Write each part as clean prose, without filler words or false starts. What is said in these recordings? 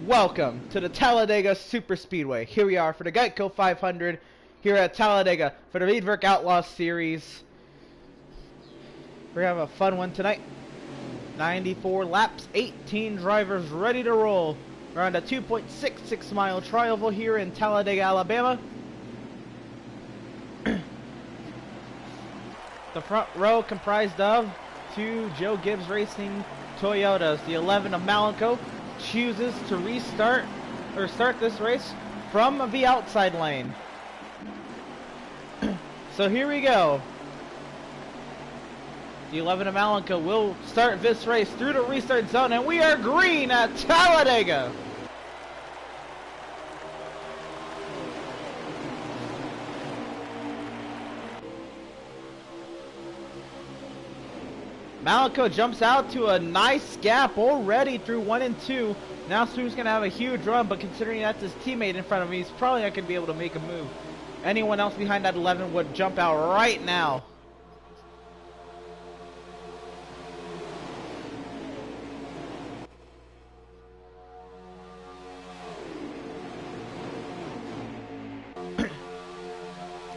Welcome to the Talladega Super Speedway. Here we are for the Geico 500 here at Talladega for the Veedverks Outlaws series. We're going to have a fun one tonight. 94 laps, 18 drivers ready to roll. We're on a 2.66 mile tri-oval here in Talladega, Alabama. The front row comprised of two Joe Gibbs Racing Toyotas. The 11 of Malenko chooses to start this race from the outside lane. So here we go. The 11 of Malenko will start this race through the restart zone, and we are green at Talladega. Malenko jumps out to a nice gap already through 1 and 2. Now Stu's going to have a huge run, but considering that's his teammate in front of me, he's probably not going to be able to make a move. Anyone else behind that 11 would jump out right now.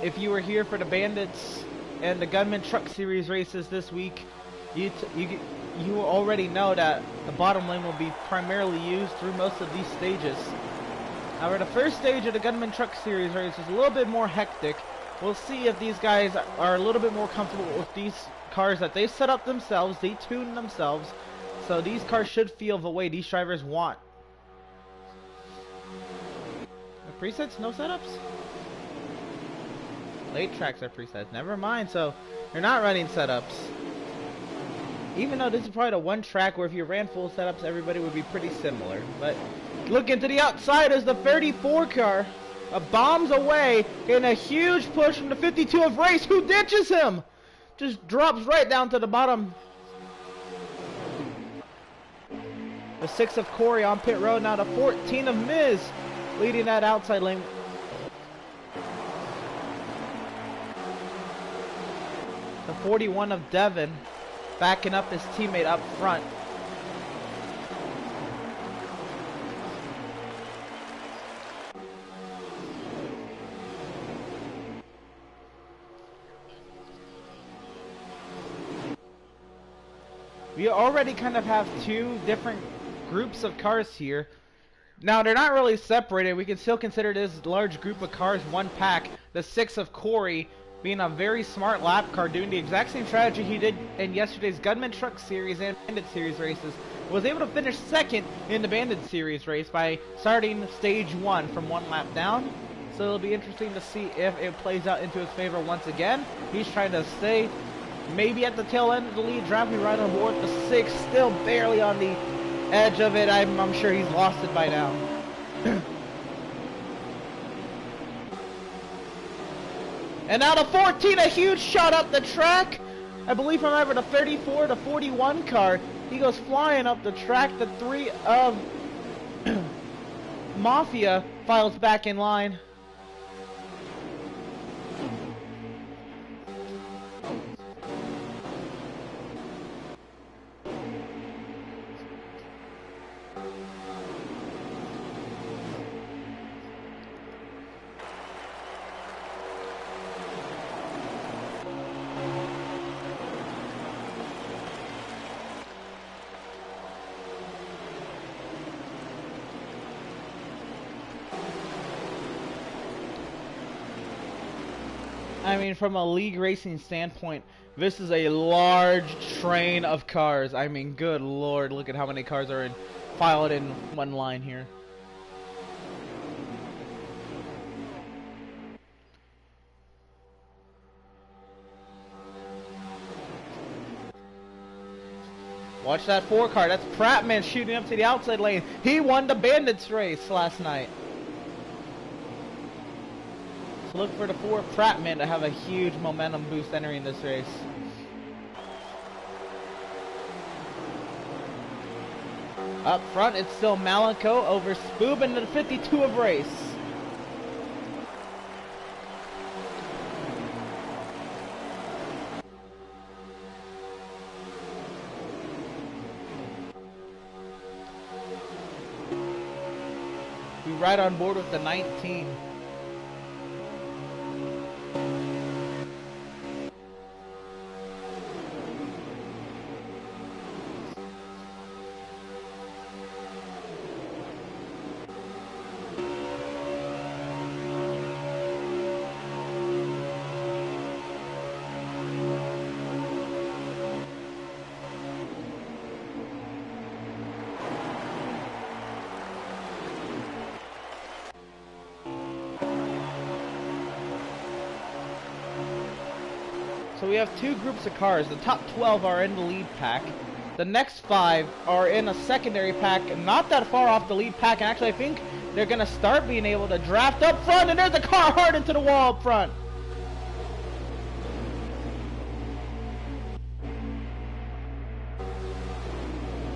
If you were here for the Bandits and the Gunman Truck Series races this week, you already know that the bottom lane will be primarily used through most of these stages. However, the first stage of the Gunman Truck Series race is a little bit more hectic. We'll see if these guys are a little bit more comfortable with these cars that they set up themselves, they tune themselves, so these cars should feel the way these drivers want. The presets, no setups? Late tracks are presets, never mind, so you're not running setups. Even though this is probably the one track where if you ran full setups, everybody would be pretty similar. But looking to the outside is the 34 car. Bombs away, getting a huge push from the 52 of Race, who ditches him. Just drops right down to the bottom. The 6 of Corey on pit road, now the 14 of Miz leading that outside lane. The 41 of Devin backing up his teammate up front. We already kind of have two different groups of cars here. Now, they're not really separated. We can still consider this large group of cars one pack. The 6 of Corey being a very smart lap car, doing the exact same strategy he did in yesterday's Gunman Truck Series and Bandit Series races. Was able to finish second in the Bandit Series race by starting stage 1 from 1 lap down. So it'll be interesting to see if it plays out into his favor once again. He's trying to stay maybe at the tail end of the lead draft. We ride on board the 6, still barely on the edge of it. I'm sure he's lost it by now. And now the 14, a huge shot up the track. I believe from over the 34 to 41 car. He goes flying up the track. The 3 of Mafia files back in line. I mean, from a league racing standpoint, this is a large train of cars. I mean, good lord, look at how many cars are filed in one line here. Watch that 4 car. That's Prattman shooting up to the outside lane. He won the Bandits race last night. Look for the 4 Prattman to have a huge momentum boost entering this race. Up front, it's still Malenko over Spoob and the 52 of Race. be right on board with the 19. So we have two groups of cars. The top 12 are in the lead pack. The next 5 are in a secondary pack, not that far off the lead pack. And actually, I think they're going to start being able to draft up front. And there's a car hard into the wall up front.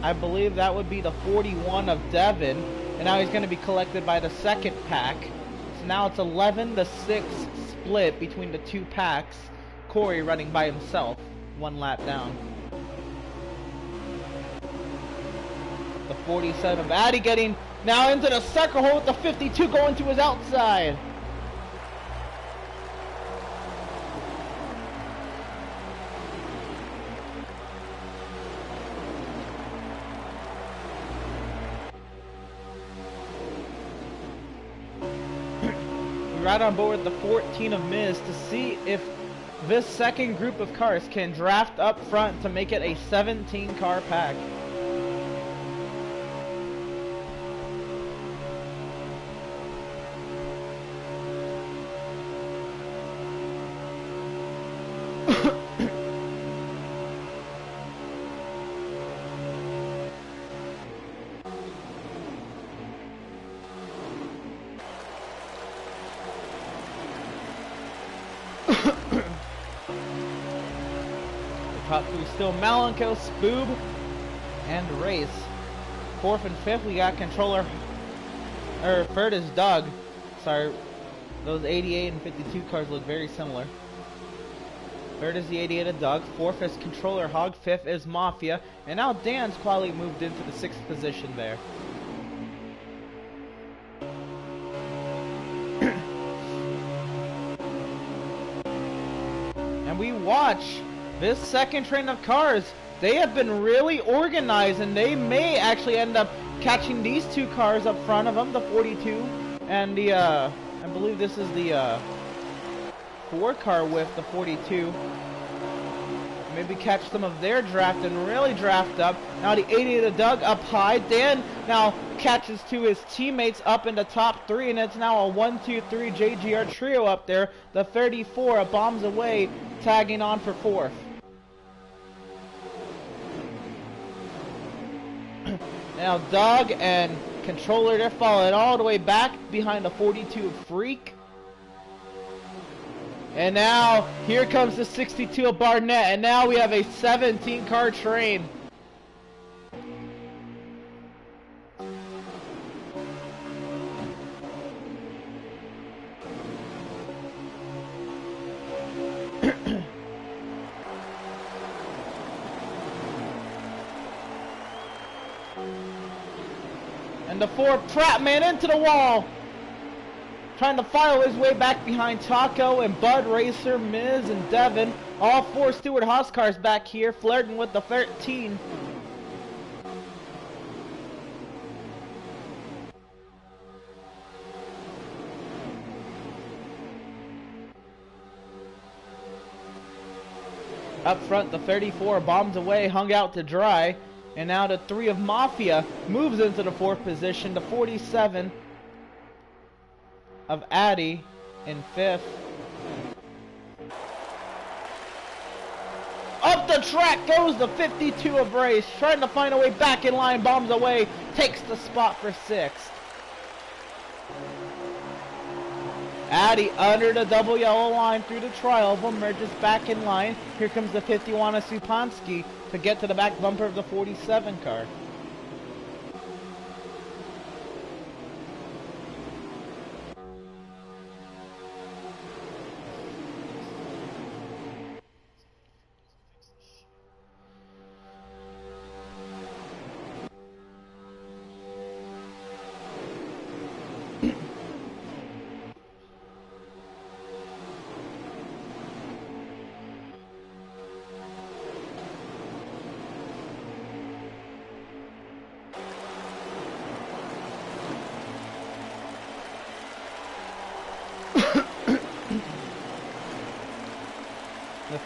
I believe that would be the 41 of Devin. And now he's going to be collected by the second pack. So now it's 11-6 split between the two packs. Corey running by himself, 1 lap down. The 47 of Addy getting now into the circle hole with the 52 going to his outside. Right on board with the 14 of Miz to see if this second group of cars can draft up front to make it a 17 car pack. Top 3 still Malenko, Spoob, and Race. 4th and 5th we got controller, or 3rd is Doug. Sorry, those 88 and 52 cars look very similar. 3rd is the 88 of Doug. 4th is controller Hog. 5th is Mafia. And now Dan's quietly moved into the 6th position there. And we watch this second train of cars. They have been really organized, and they may actually end up catching these two cars up front of them, the 42 and the, I believe this is the 4 car with the 42. Maybe catch some of their draft and really draft up. Now the 88 of Doug up high. Dan now catches to his teammates up in the top 3, and it's now a 1-2-3 JGR trio up there. The 34 bombs away, tagging on for 4th. Now Doug and controller, they're following all the way back behind the 42 Freak. And now here comes the 62 of Barnett, and now we have a 17 car train. And the 4 Pratt man into the wall, trying to file his way back behind Taco and Bud Racer, Miz, and Devin. All 4 Stewart Haas cars back here, flirting with the 13. Up front, the 34 bombs away, hung out to dry. And now the 3 of Mafia moves into the 4th position. The 47 of Addy in 5th. Up the track goes the 52 of Race, trying to find a way back in line, bombs away, takes the spot for 6th. Addy under the double yellow line through the trial, merges back in line. Here comes the 51 of Supansky to get to the back bumper of the 47 car.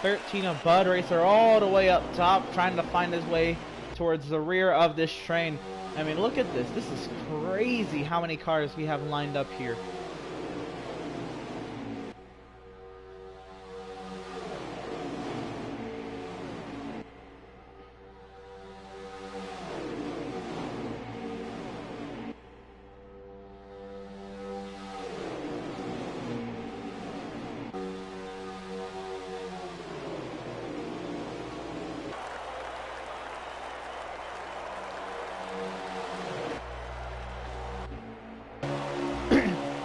13 of Bud Racer all the way up top, trying to find his way towards the rear of this train. I mean, look at this. This is crazy how many cars we have lined up here.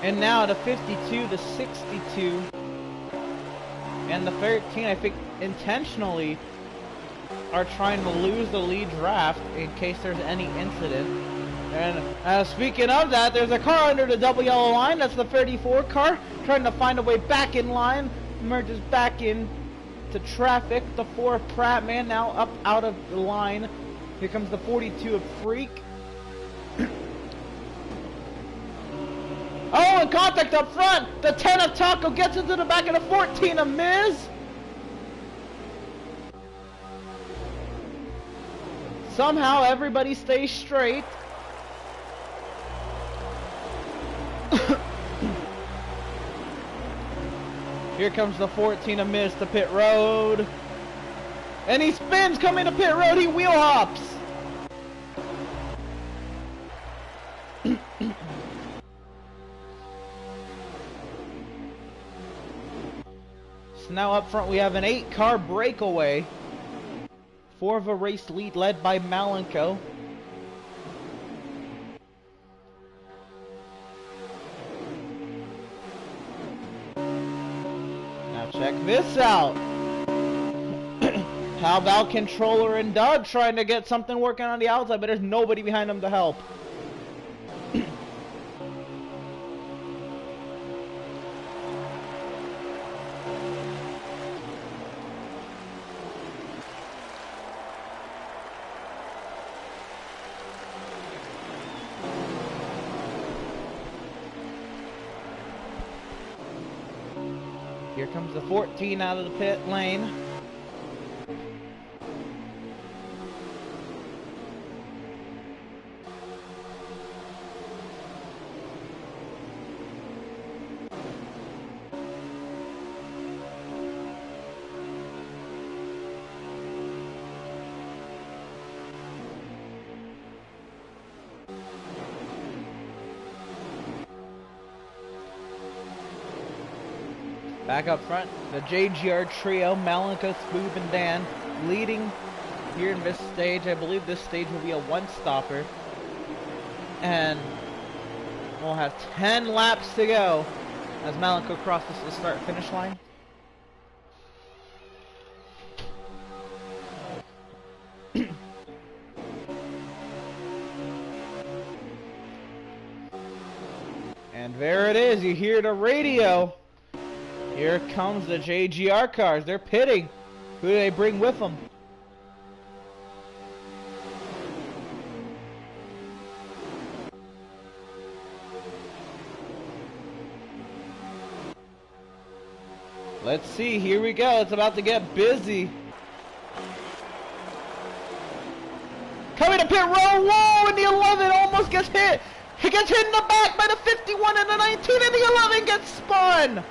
And now the 52, the 62, and the 13, I think intentionally are trying to lose the lead draft in case there's any incident. And speaking of that, there's a car under the double yellow line. That's the 34 car trying to find a way back in line. Merges back in to traffic. The 4 Pratt man now up out of the line. Here comes the 42 of Freak. Oh, and contact up front! The 10 of Taco gets into the back of the 14 of Miz! Somehow everybody stays straight. Here comes the 14 of Miz to pit road. And he spins coming to pit road, he wheel hops! So now up front we have an 8-car breakaway. 4 of a race lead led by Malenko. Now check this out. How about Controller and Doug trying to get something working on the outside, but there's nobody behind them to help. Here comes the 14 out of the pit lane. Back up front, the JGR trio, Malenko, Spoob, and Dan, leading here in this stage. I believe this stage will be a one-stopper. And we'll have 10 laps to go as Malenko crosses the start-finish line. And there it is, you hear the radio. Here comes the JGR cars. They're pitting. Who do they bring with them? Let's see. Here we go. It's about to get busy. Coming to pit row. Whoa! And the 11 almost gets hit. He gets hit in the back by the 51 and the 19, and the 11 gets spun.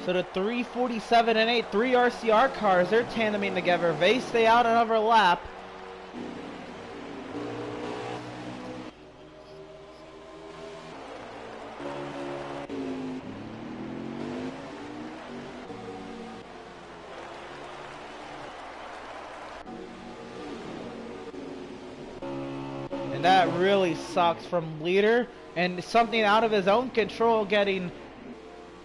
So the 347 and 8, 3 RCR cars, they're tandeming together. They stay out another lap. And that really sucks from leader and something out of his own control, getting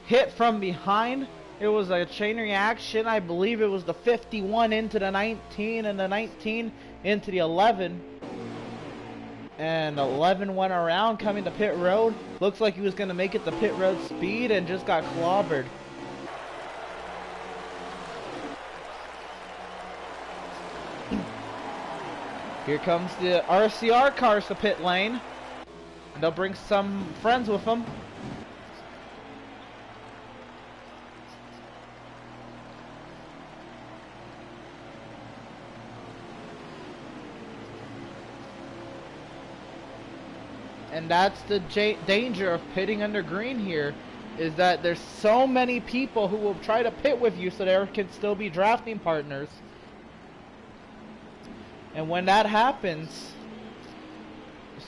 hit from behind. It was a chain reaction. I believe it was the 51 into the 19 and the 19 into the 11. And 11 went around coming to pit road. Looks like he was going to make it to pit road speed and just got clobbered. Here comes the RCR cars to pit lane. They'll bring some friends with them. And that's the danger of pitting under green here, is that there's so many people who will try to pit with you so there can still be drafting partners. And when that happens,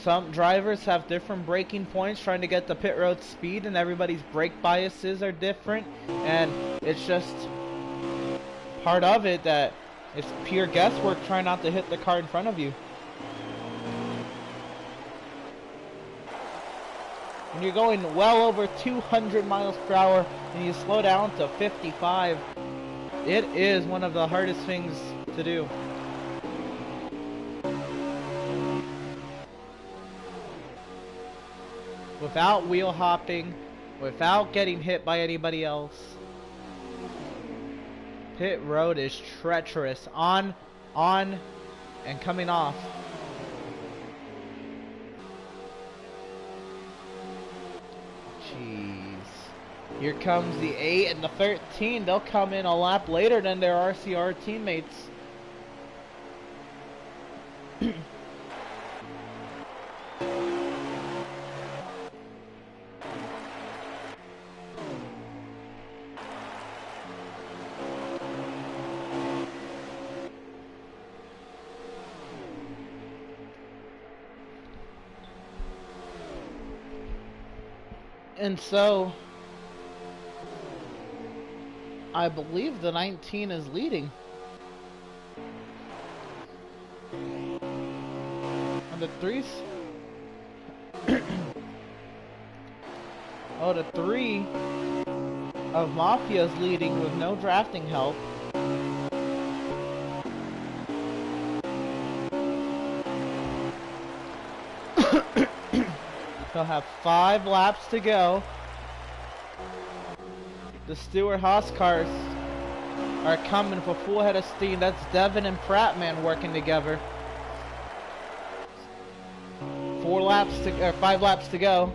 some drivers have different braking points trying to get the pit road speed, and everybody's brake biases are different, and it's just part of it that it's pure guesswork trying not to hit the car in front of you. When you're going well over 200 miles per hour and you slow down to 55, it is one of the hardest things to do. Without wheel hopping, without getting hit by anybody else. Pit road is treacherous. On, and coming off. Jeez. Here comes the 8 and the 13. They'll come in a lap later than their RCR teammates. And so, I believe the 19 is leading. And the 3's... oh, the 3 of Mafia is leading with no drafting help. They'll have 5 laps to go. The Stewart Haas cars are coming for full head of steam. That's Devin and Prattman working together. 5 laps to go.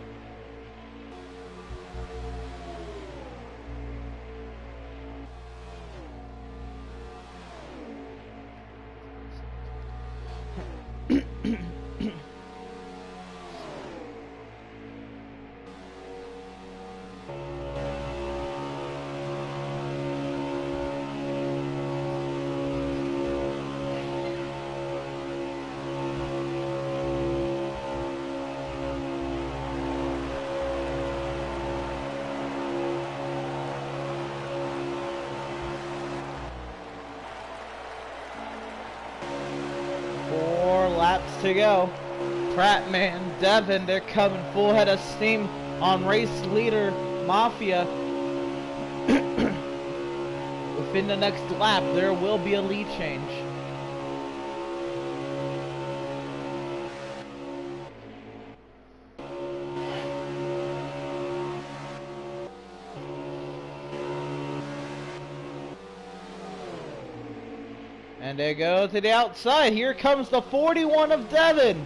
To go. Prattman, Devin, they're coming full head of steam on race leader Mafia. Within the next lap, there will be a lead change. And they go to the outside. Here comes the 41 of Devin.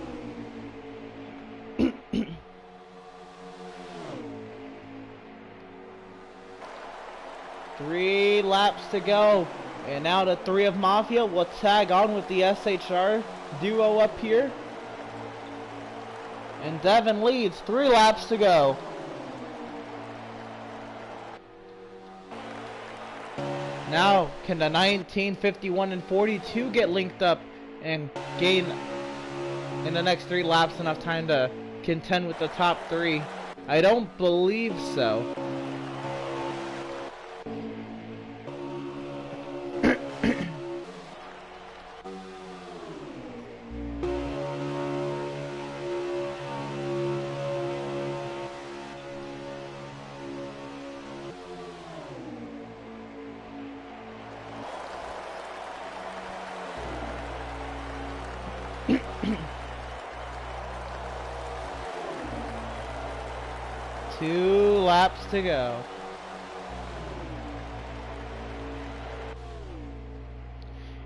Three laps to go. And now the 3 of Mafia will tag on with the SHR duo up here. And Devin leads. 3 laps to go. Now, can the 19, 51, and 42 get linked up and gain in the next 3 laps enough time to contend with the top 3? I don't believe so. 2 laps to go.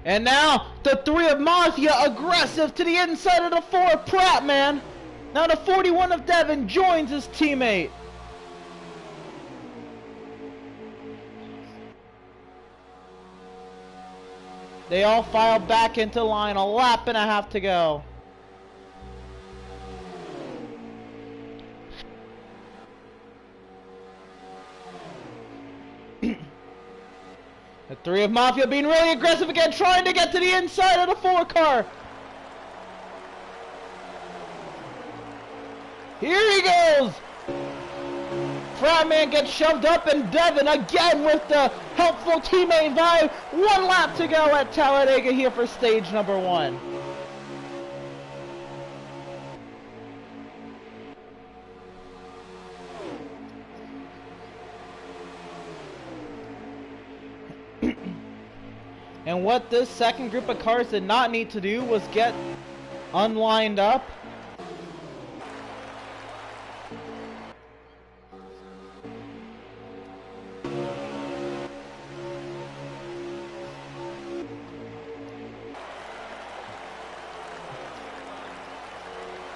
And now the 3 of Mafia aggressive to the inside of the 4 of Pratt, man. Now the 41 of Devin joins his teammate. They all file back into line, a lap and a half to go. The 3 of Mafia being really aggressive again, trying to get to the inside of the 4 car. Here he goes. Fratman gets shoved up, and Devin again with the helpful teammate vibe. 1 lap to go at Talladega here for stage number 1. And what this second group of cars did not need to do was get unlined up.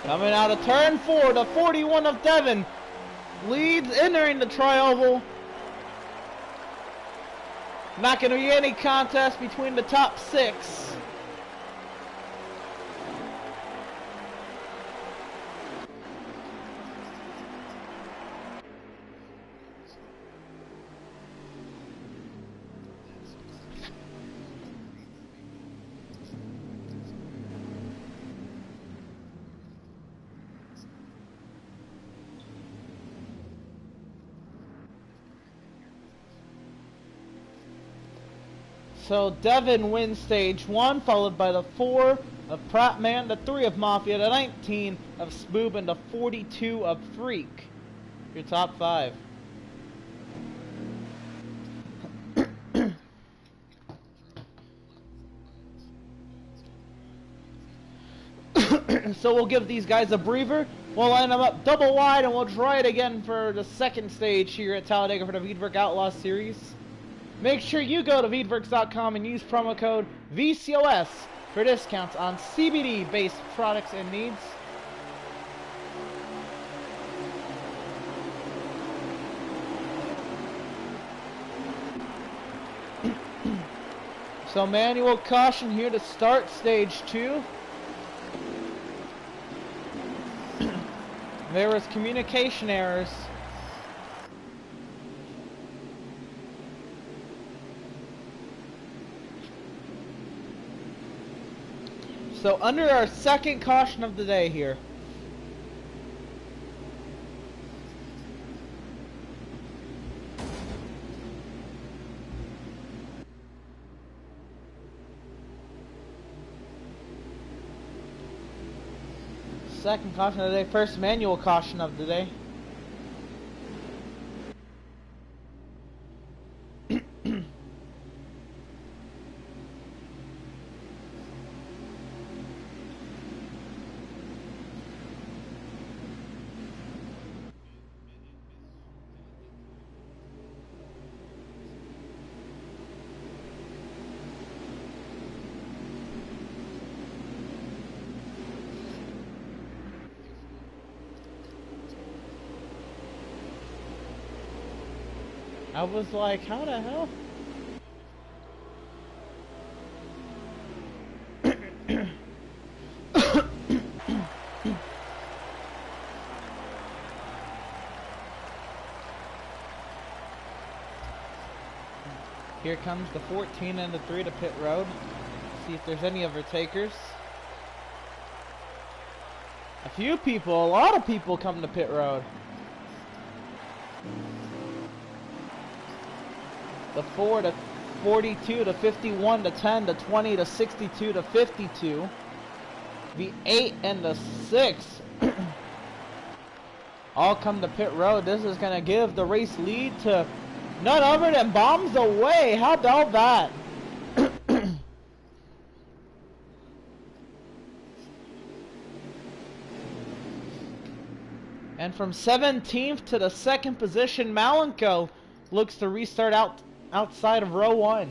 Coming out of turn 4, the 41 of Devin leads, entering the tri-oval. Not going to be any contest between the top 6. So Devin wins stage 1, followed by the 4 of Prattman, the 3 of Mafia, the 19 of Spoob, and the 42 of Freak. Your top 5. So we'll give these guys a breather. We'll line them up double wide, and we'll try it again for the second stage here at Talladega for the Veedverks Outlaws series. Make sure you go to Veedverks.com and use promo code VCOS for discounts on CBD-based products and needs. So manual caution here to start stage 2. There was communication errors. So under our second caution of the day here. Second caution of the day, first manual caution of the day. I was like, how the hell? Here comes the 14 and the 3 to pit road. See if there's any overtakers. A lot of people come to pit road. The 4 to 42 to 51 to 10 to 20 to 62 to 52. The 8 and the 6 all come to pit road. This is going to give the race lead to none other than Bombs Away. How about that? And from 17th to the 2nd position, Malenko looks to restart outside of row 1.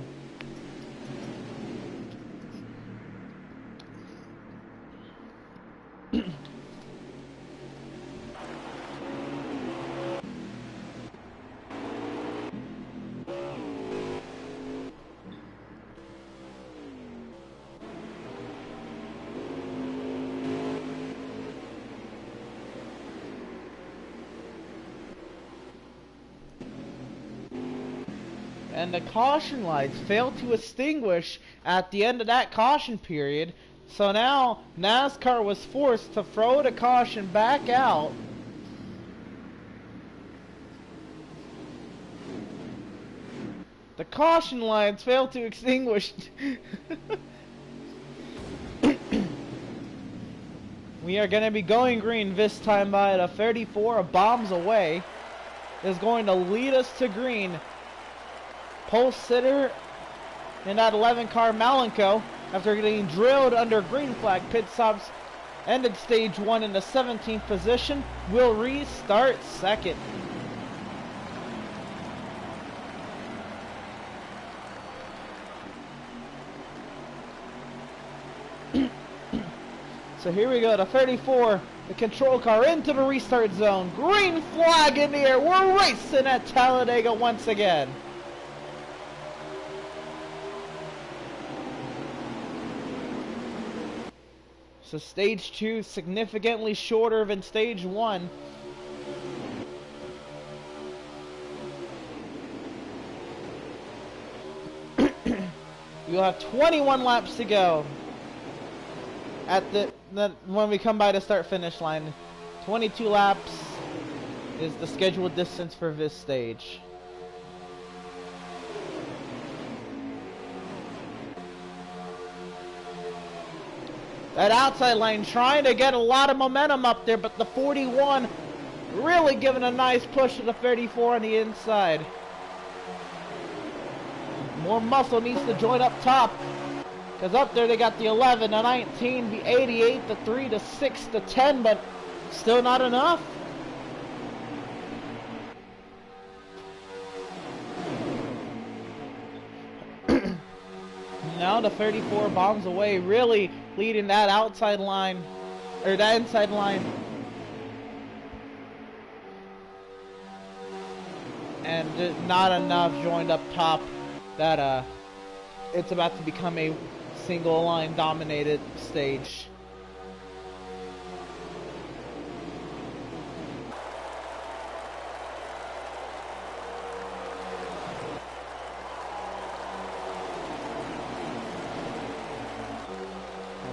And the caution lights failed to extinguish at the end of that caution period. So now NASCAR was forced to throw the caution back out. The caution lights failed to extinguish. We are going to be going green this time by the 34 bombs away. Is going to lead us to green. Pole sitter in that 11 car Malenko, after getting drilled under green flag pit stops, ended stage 1 in the 17th position, will restart 2nd. So here we go, the 34, the control car into the restart zone. Green flag in the air, we're racing at Talladega once again. So stage 2 significantly shorter than stage 1. You'll have 21 laps to go at when we come by the start finish line. 22 laps is the scheduled distance for this stage. That outside line trying to get a lot of momentum up there, but the 41 really giving a nice push to the 34 on the inside. More muscle needs to join up top, because up there they got the 11, the 19, the 88, the 3, the 6, the 10, but still not enough. Now the 34 bombs away, really leading that outside line, or that inside line. And not enough joined up top that it's about to become a single line dominated stage.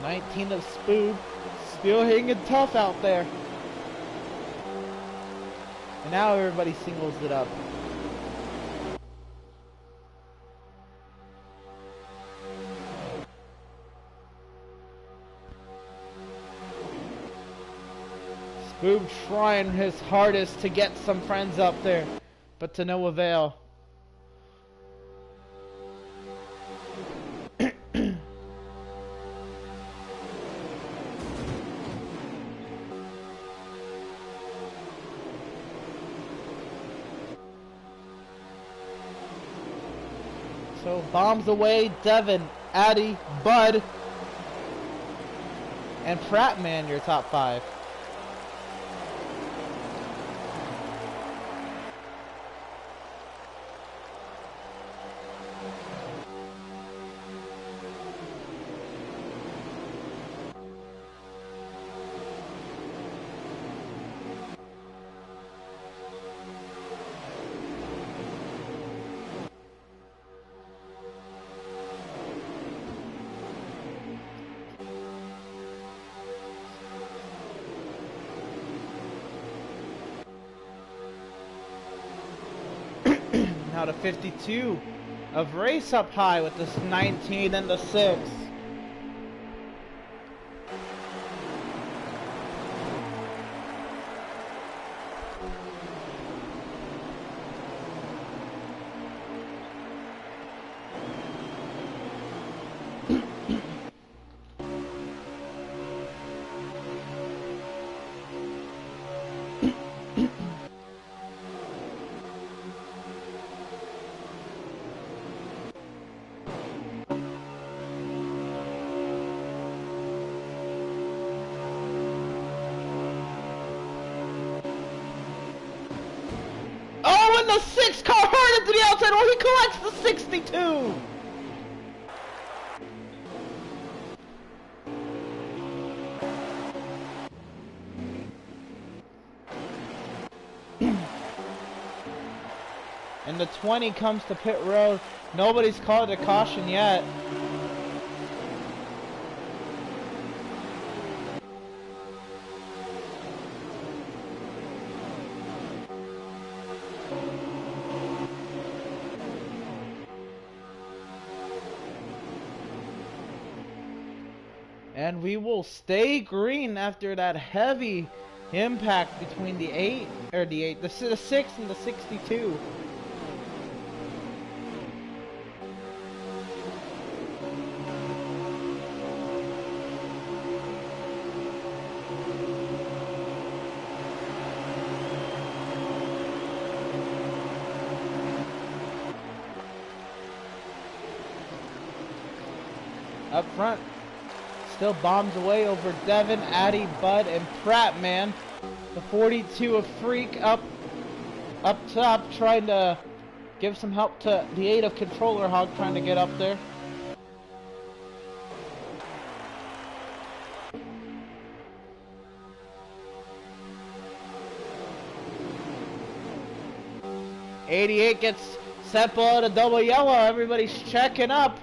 The 19 of Spoob still hanging tough out there. And now everybody singles it up. Spoob trying his hardest to get some friends up there, but to no avail. So bombs away, Devin, Addy, Bud, and Prattman, your top 5. Now to 52 of Race up high with this 19 and the 6. and the 6 car hard into the outside. Oh, he collects the 62. And the 20 comes to pit road. Nobody's called a caution yet. And we will stay green after that heavy impact between the 6 and the 62. Up front, still bombs away over Devin, Addy, Bud, and Pratt, man. The 42 of Freak up top, trying to give some help to the 8 of Controller Hog, trying to get up there. '88 gets set below the double yellow. Everybody's checking up.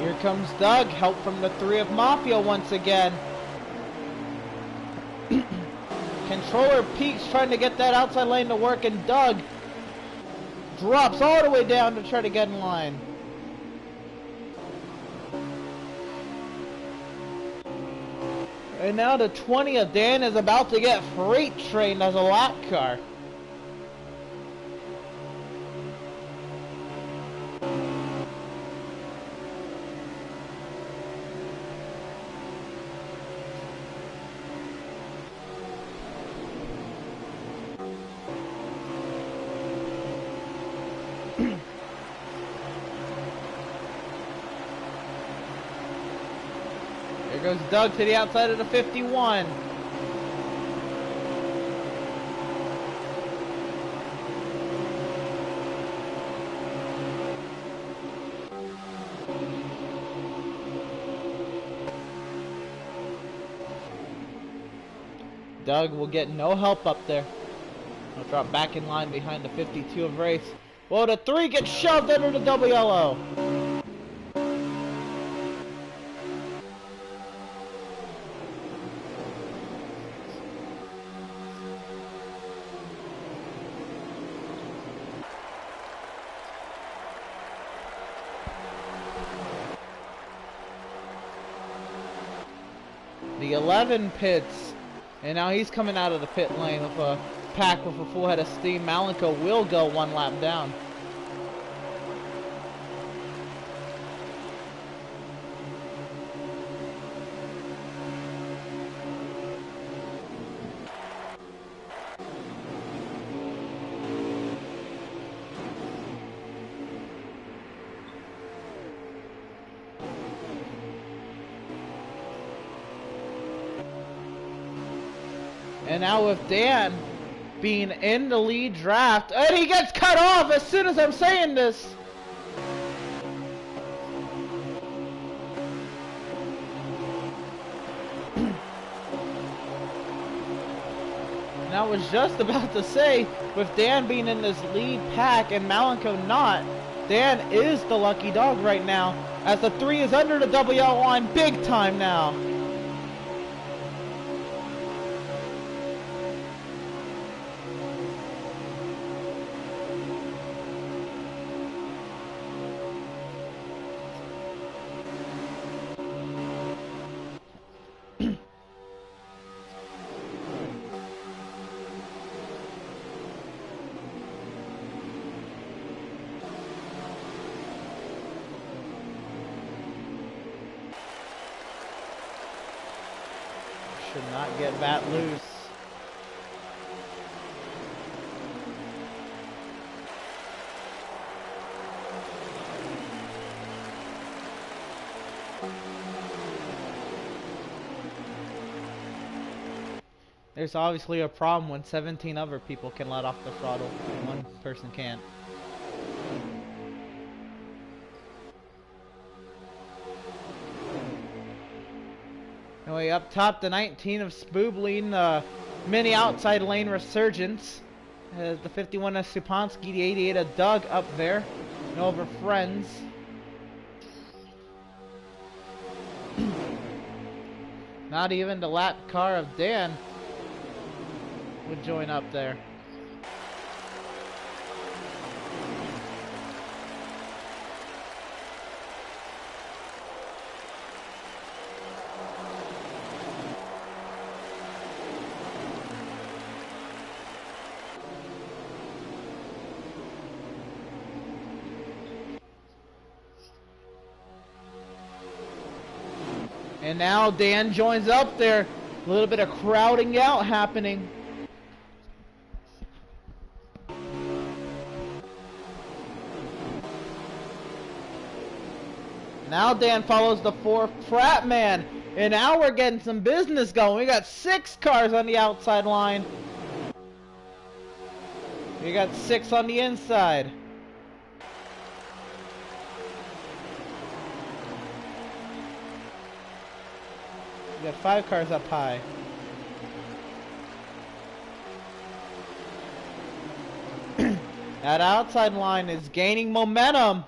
Here comes Doug, help from the 3 of Mafia once again. Controller peaks trying to get that outside lane to work, and Doug drops all the way down to try to get in line. And now the 20 of Dan is about to get freight trained as a lap car. Goes Doug to the outside of the 51. Doug will get no help up there. He'll drop back in line behind the 52 of Race. Well, the 3 gets shoved under the double yellow. The 11 pits, and now he's coming out of the pit lane with a pack with a full head of steam. Malenko will go 1 lap down. And now with Dan being in the lead draft, and he gets cut off as soon as I'm saying this. And I was just about to say, with Dan being in this lead pack and Malenko not, Dan is the lucky dog right now, as the 3 is under the double yellow line big time now. Should not get that loose. There's obviously a problem when 17 other people can let off the throttle and one person can't. Anyway, up top, the 19 of Spoob leading the mini outside lane resurgence. The 51 of Supansky, the 88 of Doug up there. And over friends. Not even the lap car of Dan would join up there. And now Dan joins up there. A little bit of crowding out happening. Now Dan follows the 4 Pratt man. And now we're getting some business going. We got 6 cars on the outside line. We got 6 on the inside. We got 5 cars up high. That outside line is gaining momentum.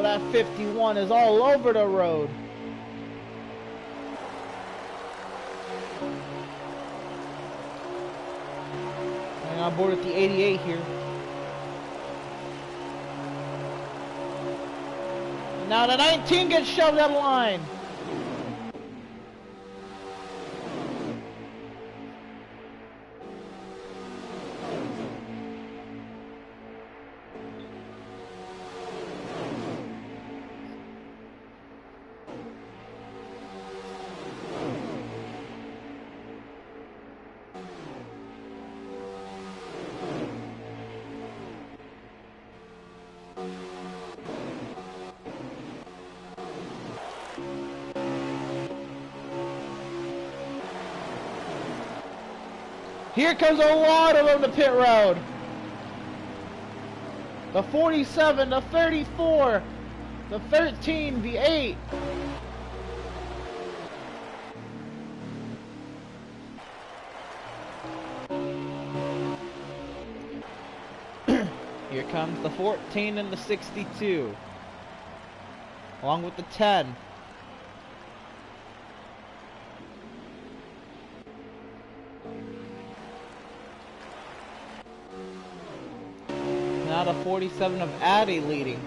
That 51 is all over the road. Hang on board with the 88 here. Now the 19 gets shoved out of line. Here comes a lot of them to pit road. The 47, the 34, the 13, the 8. Here comes the 14 and the 62. Along with the 10. Now the 47 of Addy leading.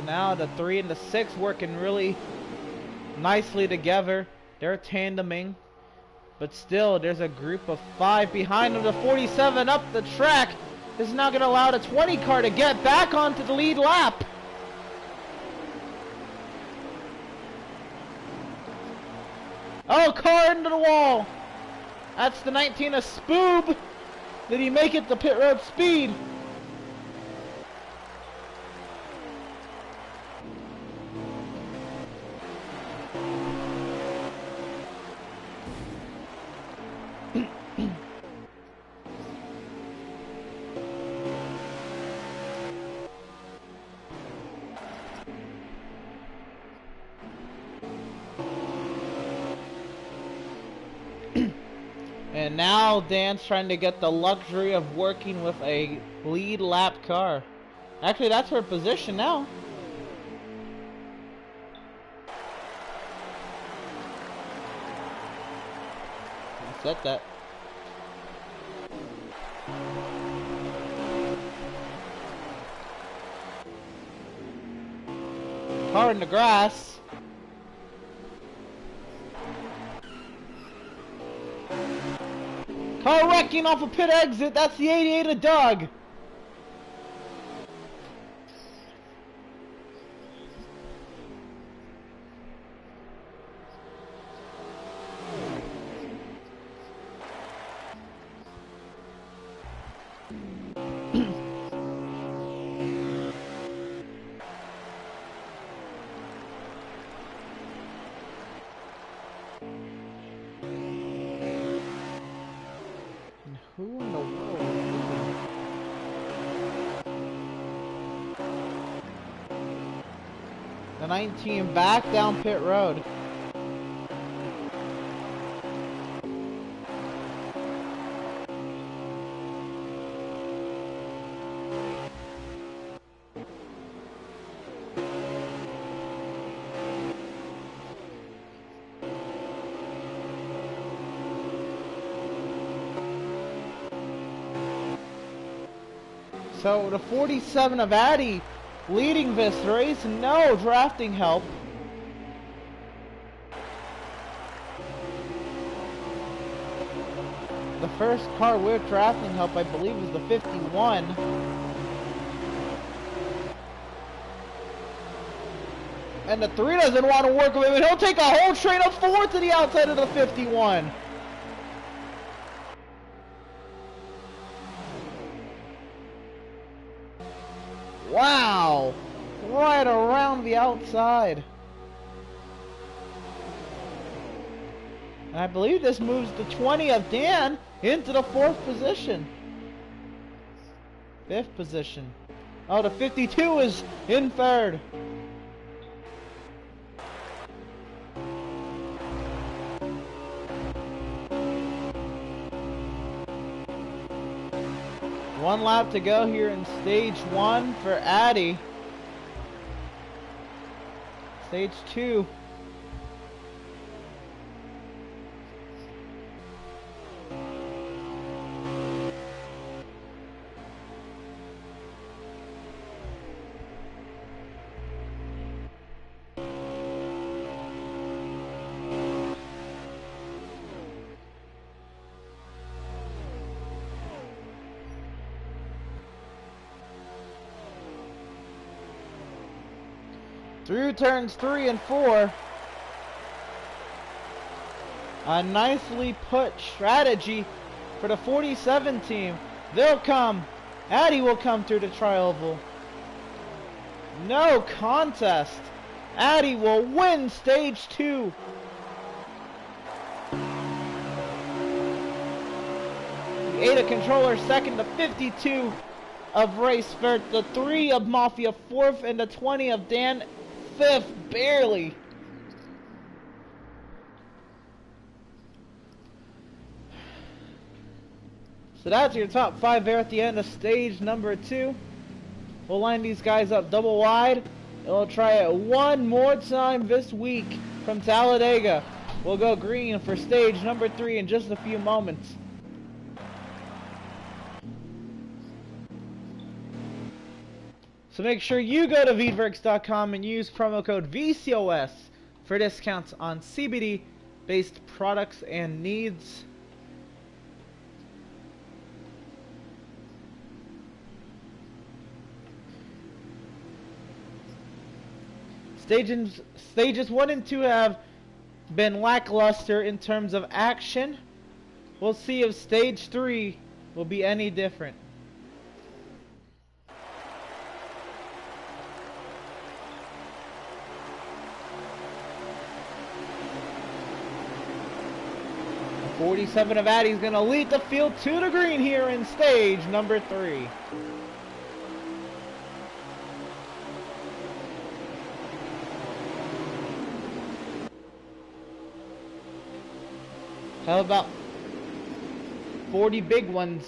now the 3 and the 6 working really nicely together. They're tandeming. But still, there's a group of 5 behind them. The 47 up the track is not going to allow the 20 car to get back onto the lead lap. Oh, car into the wall. That's the 19 of Spoob. Did he make it to pit road speed? And now Dan's trying to get the luxury of working with a lead lap car. Actually, that's her position now. Set that. Car in the grass. Car wrecking off a pit exit. That's the 88 of Doug. Who in the world? The 19 back down pit road. So the 47 of Addy leading this race, no drafting help. The first car with drafting help, I believe, is the 51. And the 3 doesn't want to work with him, and he'll take a whole straight up 4 to the outside of the 51. Wow! Right around the outside. And I believe this moves the 20 of Dan into the 4th position. 5th position. Oh, the 52 is in 3rd. One lap to go here in stage 1 for Addy. Stage 2. Through turns 3 and 4. A nicely put strategy for the 47 team. They'll come. Addy will come through the tri-oval. No contest. Addy will win stage 2. The 8 of Controller second, the 52 of Race third, the 3 of Mafia 4th, and the 20 of Dan 5th, barely. So that's your top 5 there at the end of stage number 2. We'll line these guys up double wide, and we'll try it one more time this week from Talladega. We'll go green for stage number 3 in just a few moments. So make sure you go to Veedverks.com and use promo code VCOS for discounts on CBD based products and needs. Stages 1 and 2 have been lackluster in terms of action. We'll see if stage 3 will be any different. The 47 of Addy is going to lead the field to the green here in stage number 3. How about 40 big ones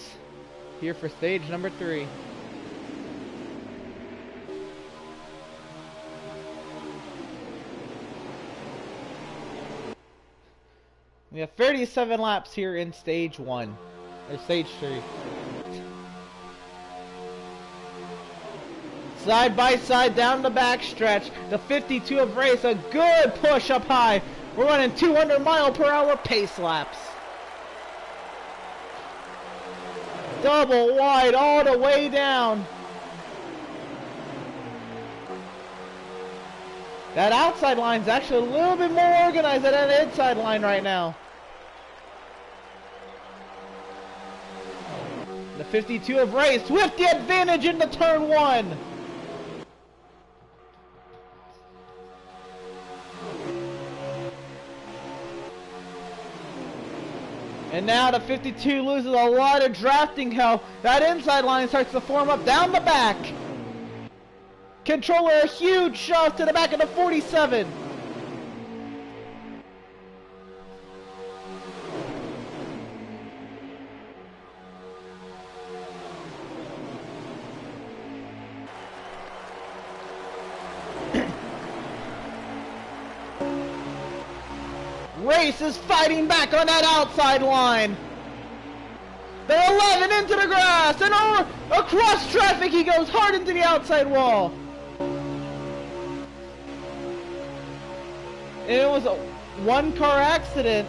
here for stage number 3. We have 37 laps here in stage 1, or stage 3. Side by side down the back stretch, the 52 of race, a good push up high. We're running 200-mile-per-hour pace laps. Double wide all the way down. That outside line's actually a little bit more organized than that inside line right now. The 52 of race with the advantage into turn 1. And now the 52 loses a lot of drafting help. That inside line starts to form up down the back. Controller, a huge shove to the back of the 47. Race is fighting back on that outside line. The 11 into the grass and over across traffic he goes hard into the outside wall. It was a one-car accident.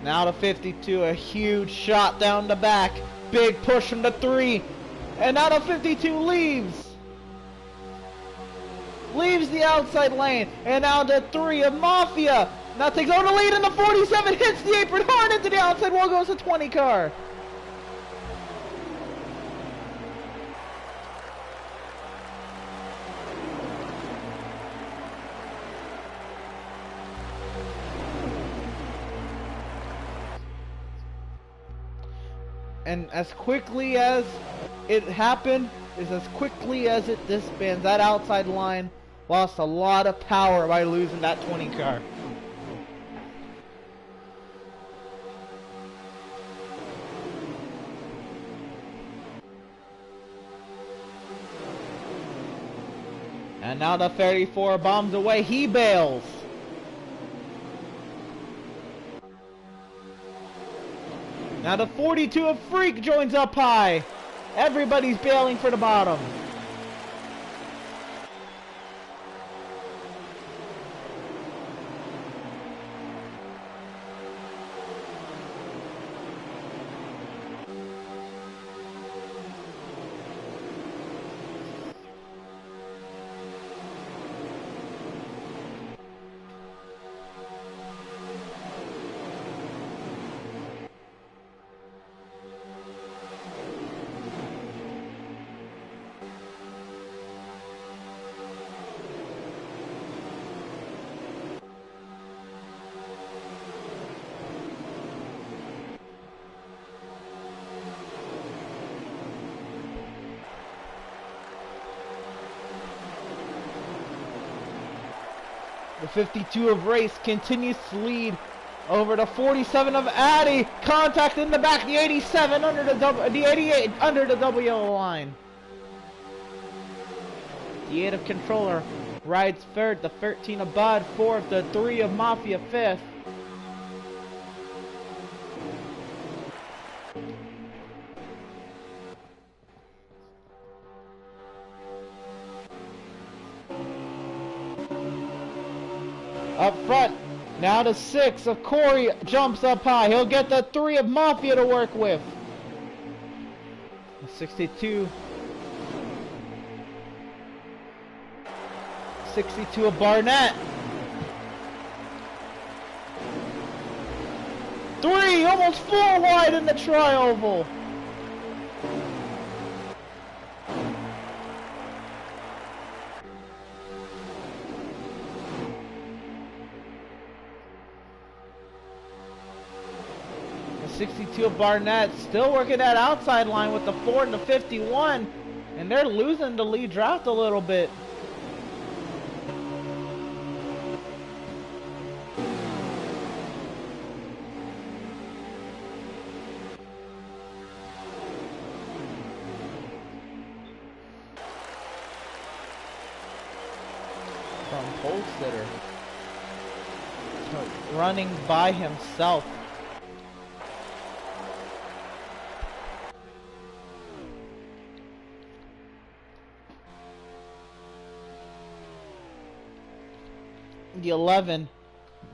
Now the 52, a huge shot down the back. Big push from the 3. And now the 52 leaves. Leaves the outside lane. And now the 3 of Mafia. Now takes over the lead and the 47 hits the apron hard into the outside wall. Goes the 20 car. And as quickly as it happened, is as quickly as it disbands. That outside line lost a lot of power by losing that 20 car. And now the 34 bombs away. He bails. Now the 42 of Freak joins up high. Everybody's bailing for the bottom. The 52 of Race continues to lead over the 47 of Addy. Contact in the back, the 87 under the 88 under the double yellow line. The 8 of Controller rides third, the 13 of Bud fourth, the 3 of Mafia fifth. Up front. Now the 6 of Corey jumps up high. He'll get the 3 of Mafia to work with. 62. 62 of Barnett. 3, almost 4 wide in the tri-oval. The 62 of Barnett still working that outside line with the 4 and the 51, and they're losing the lead draft a little bit. From Holstetter running by himself. The 11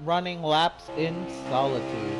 running laps in solitude.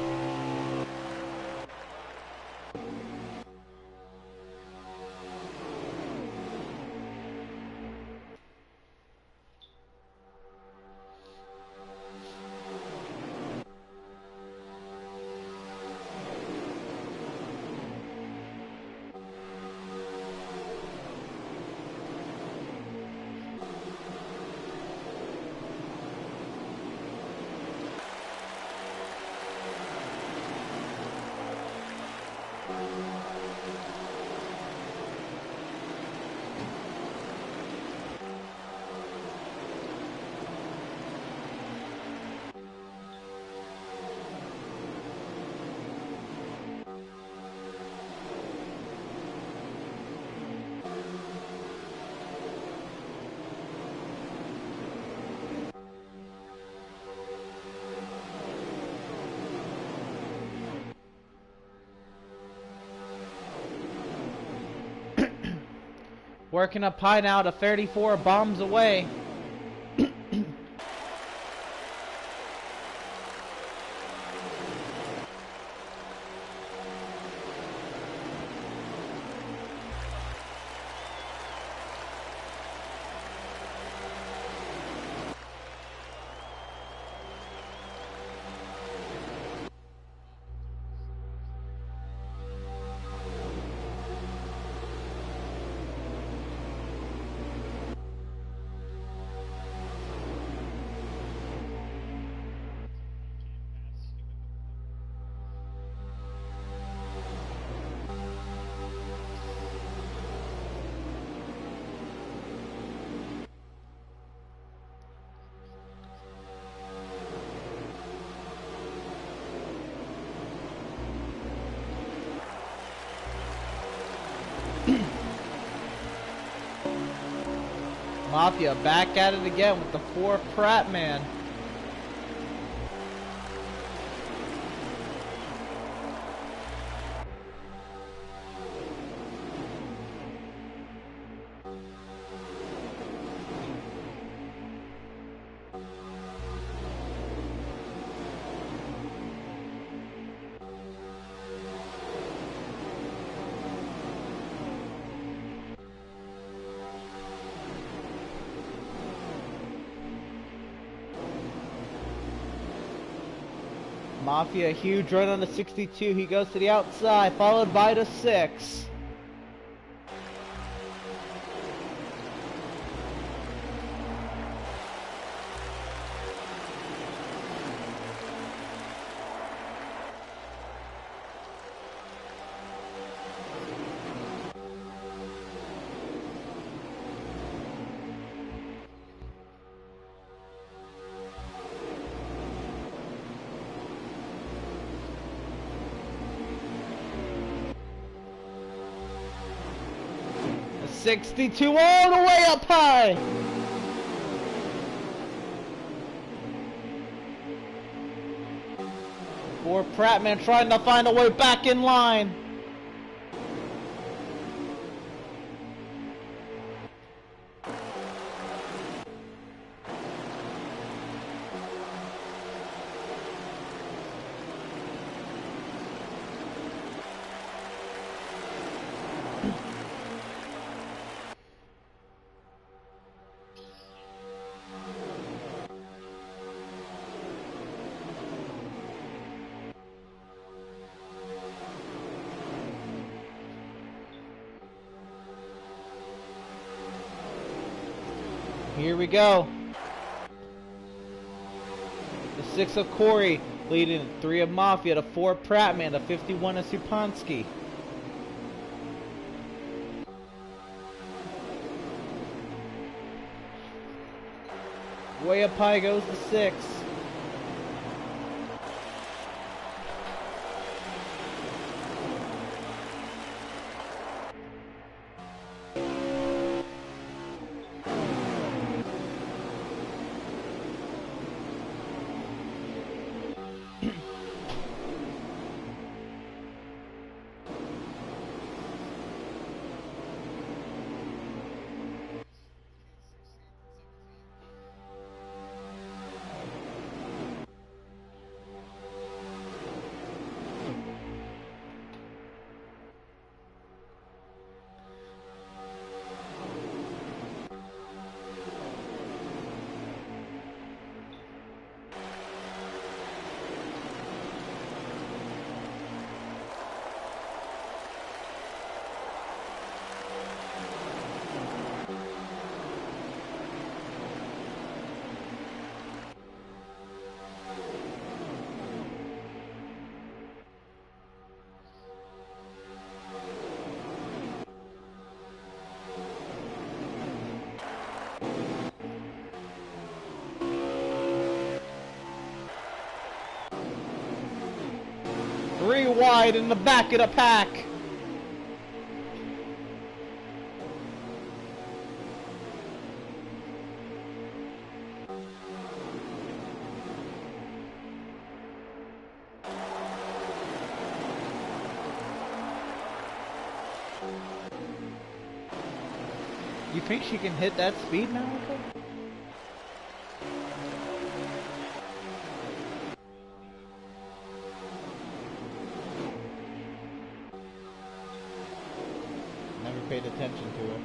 Working up high now to 34 bombs away. Mafia back at it again with the 4 Pratt man. Mafia, a huge run on the 62. He goes to the outside, followed by the 6. The 62 all the way up high. Poor Prattman trying to find a way back in line. Here we go. The 6 of Corey leading 3 of Mafia, the 4 of Prattman, the 51 of Supansky. Way up high goes the 6. Three wide in the back of the pack. You think she can hit that speed now? Never paid attention to it.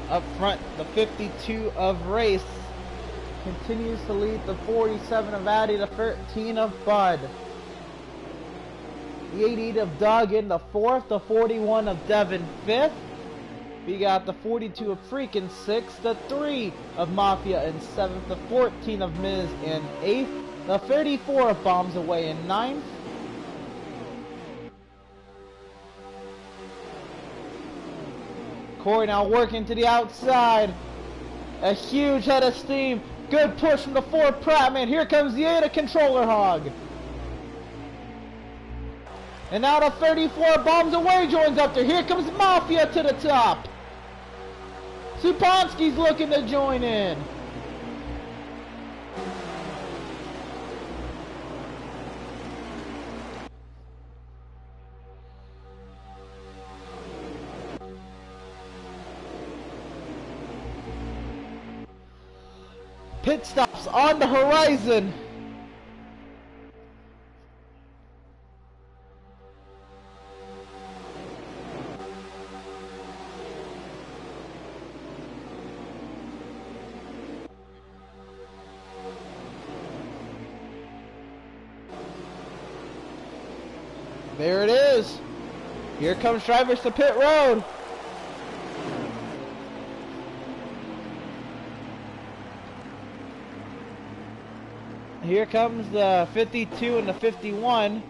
Up front, the 52 of Race continues to lead the 47 of Addy, the 13 of Bud. The 88 of Doug in the 4th, the 41 of Devin 5th. We got the 42 of Freakin' 6th, the 3 of Mafia in 7th, the 14 of Miz in 8th, the 34 of Bombs Away in 9th. Corey now working to the outside. A huge head of steam. Good push from the 4 Prattman. Here comes the 8 Controller Hog. And now the 34 Bombs Away joins up there. Here comes Mafia to the top. Supansky's looking to join in. Pit stops on the horizon. There it is. Here comes drivers to pit road. Here comes the 52 and the 51.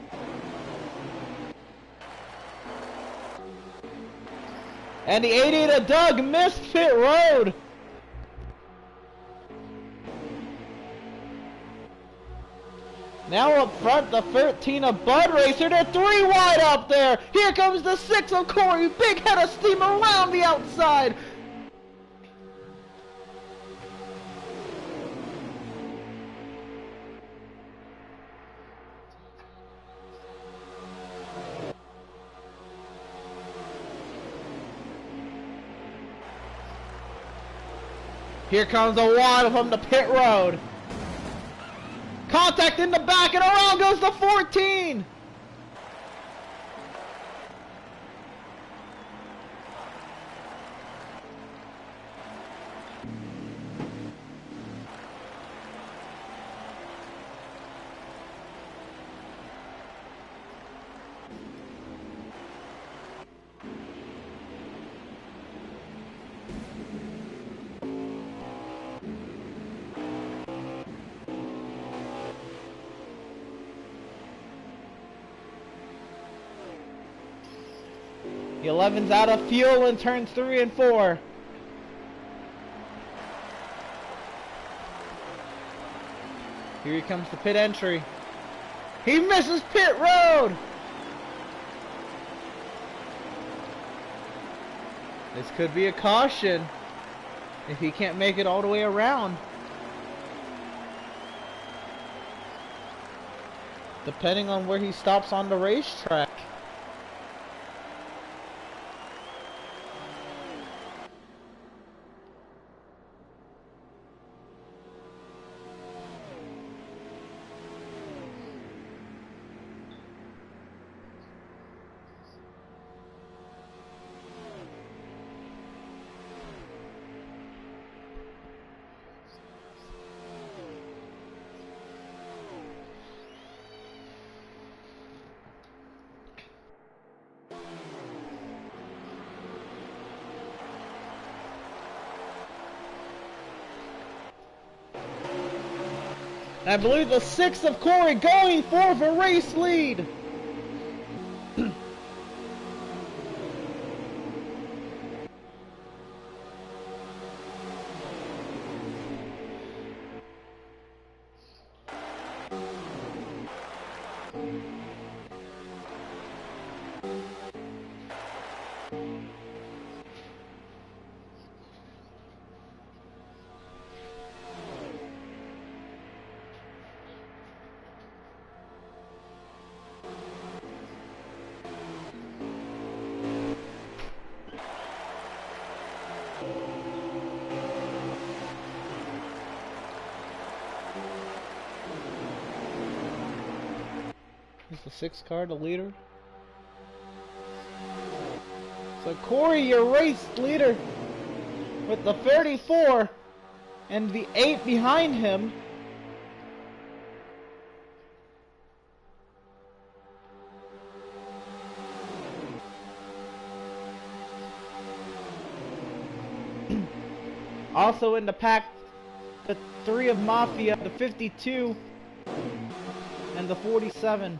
And the 88 of Doug missed pit road. Now up front, the 13 of Bud Racer. They're 3 wide up there. Here comes the 6 of Corey. Big head of steam around the outside. Here comes the wad from the pit road. Contact in the back and around goes the 14. The 11's out of fuel in turns 3 and 4. Here he comes to pit entry. He misses pit road. This could be a caution if he can't make it all the way around. Depending on where he stops on the racetrack. I believe the 6 of Corey going for the race lead. Is the 6 car the leader? So Corey, your race leader with the 34 and the 8 behind him. Also in the pack, the 3 of Mafia, the 52 and the 47.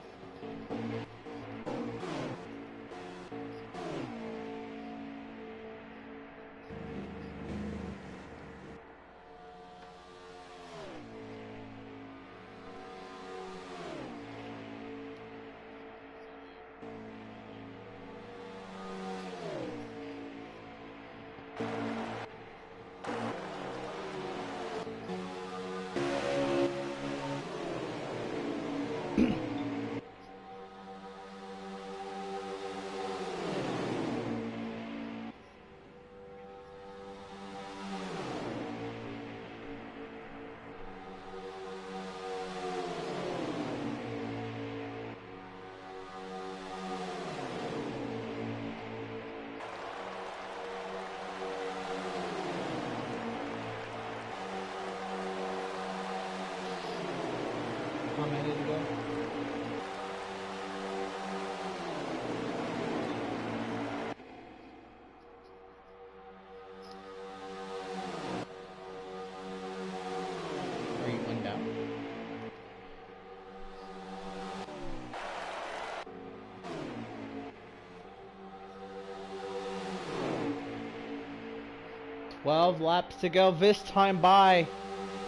12 laps to go this time by.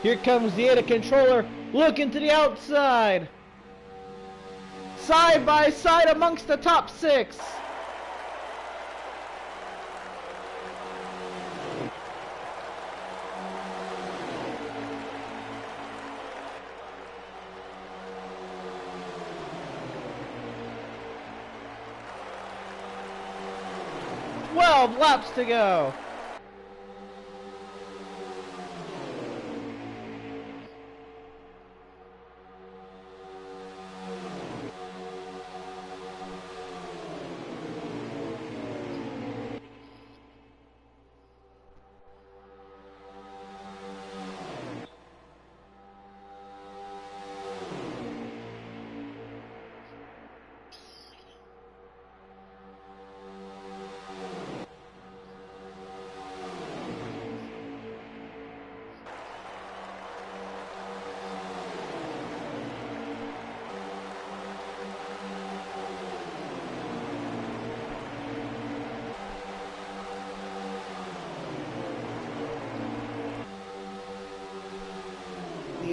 Here comes the ADA controller looking to the outside. Side by side amongst the top 6. Laps to go.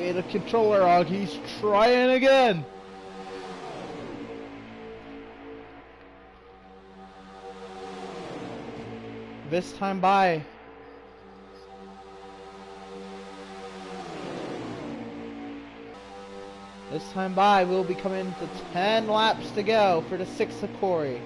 The controller hog, he's trying again. This time by. This time by, we'll be coming to 10 laps to go for the 6th of Corey.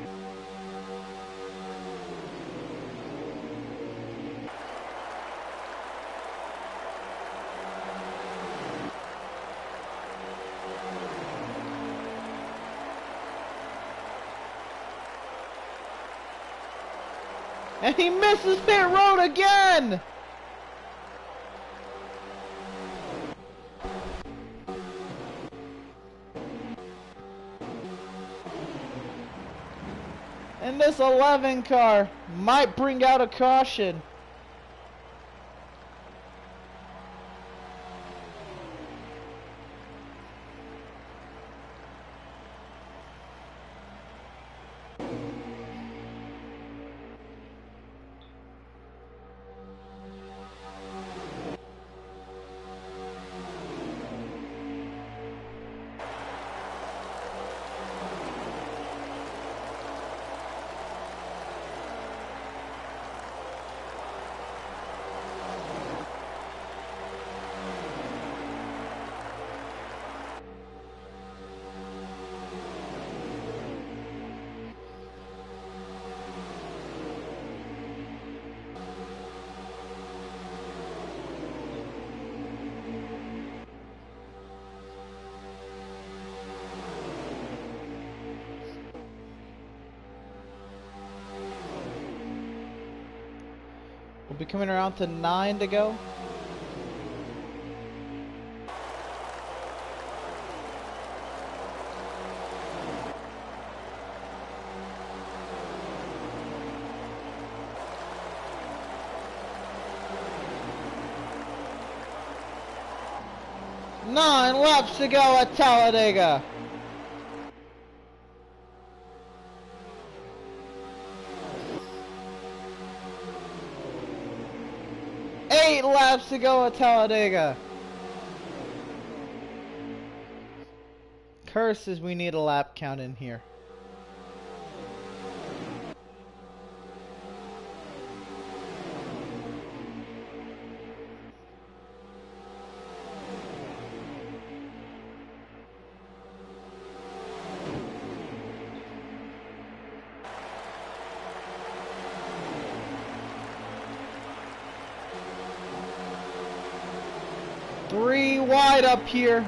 And he misses pit road again! And this 11 car might bring out a caution. We'll be coming around to 9 to go. Nine laps to go at Talladega. Eight laps to go at Talladega. Curses, we need a lap count in here. Three wide up here.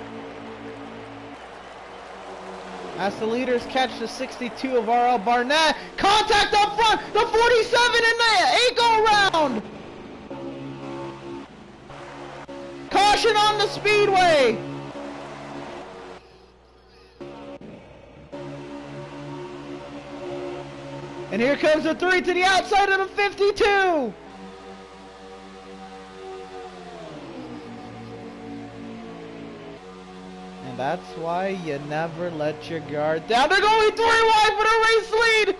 As the leaders catch the 62 of R.L. Barnett. Contact up front! The 47 in the 8 go round! Caution on the speedway! And here comes the 3 to the outside of the 52! That's why you never let your guard down. They're going 3 wide for the race lead!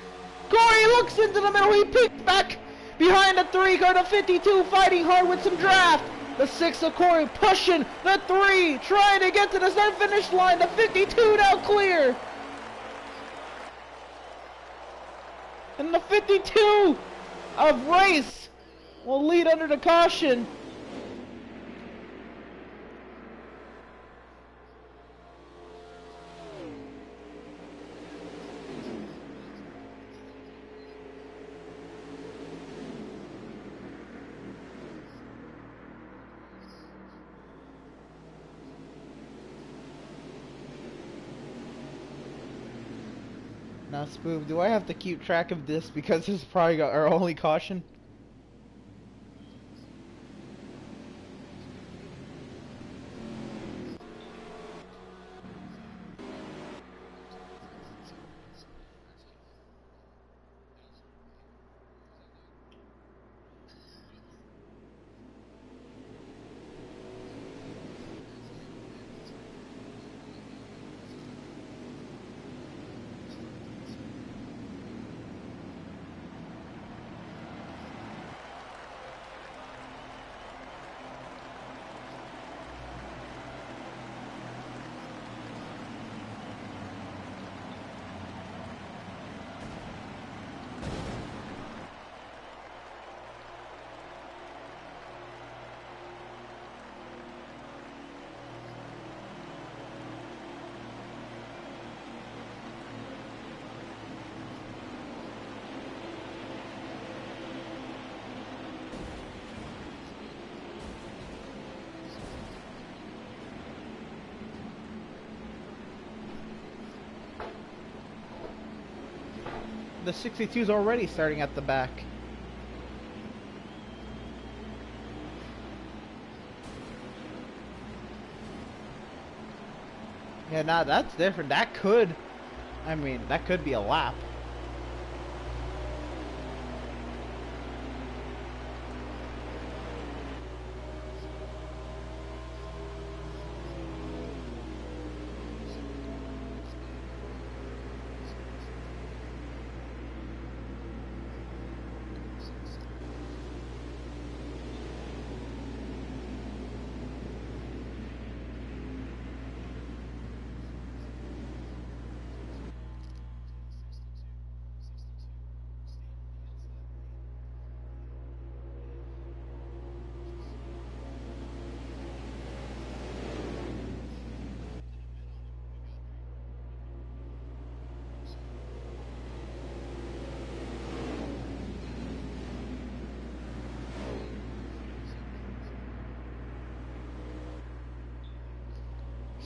Corey looks into the middle. He peeks back behind behind the 3 car, the 52 fighting hard with some draft. The 6 of Corey pushing the 3, trying to get to the start finish line. The 52 now clear. And the 52 of Race will lead under the caution. Now, Spoof, do I have to keep track of this because this is probably our only caution? The 62 is already starting at the back. Yeah, nah, that's different. That could, I mean, that could be a lap.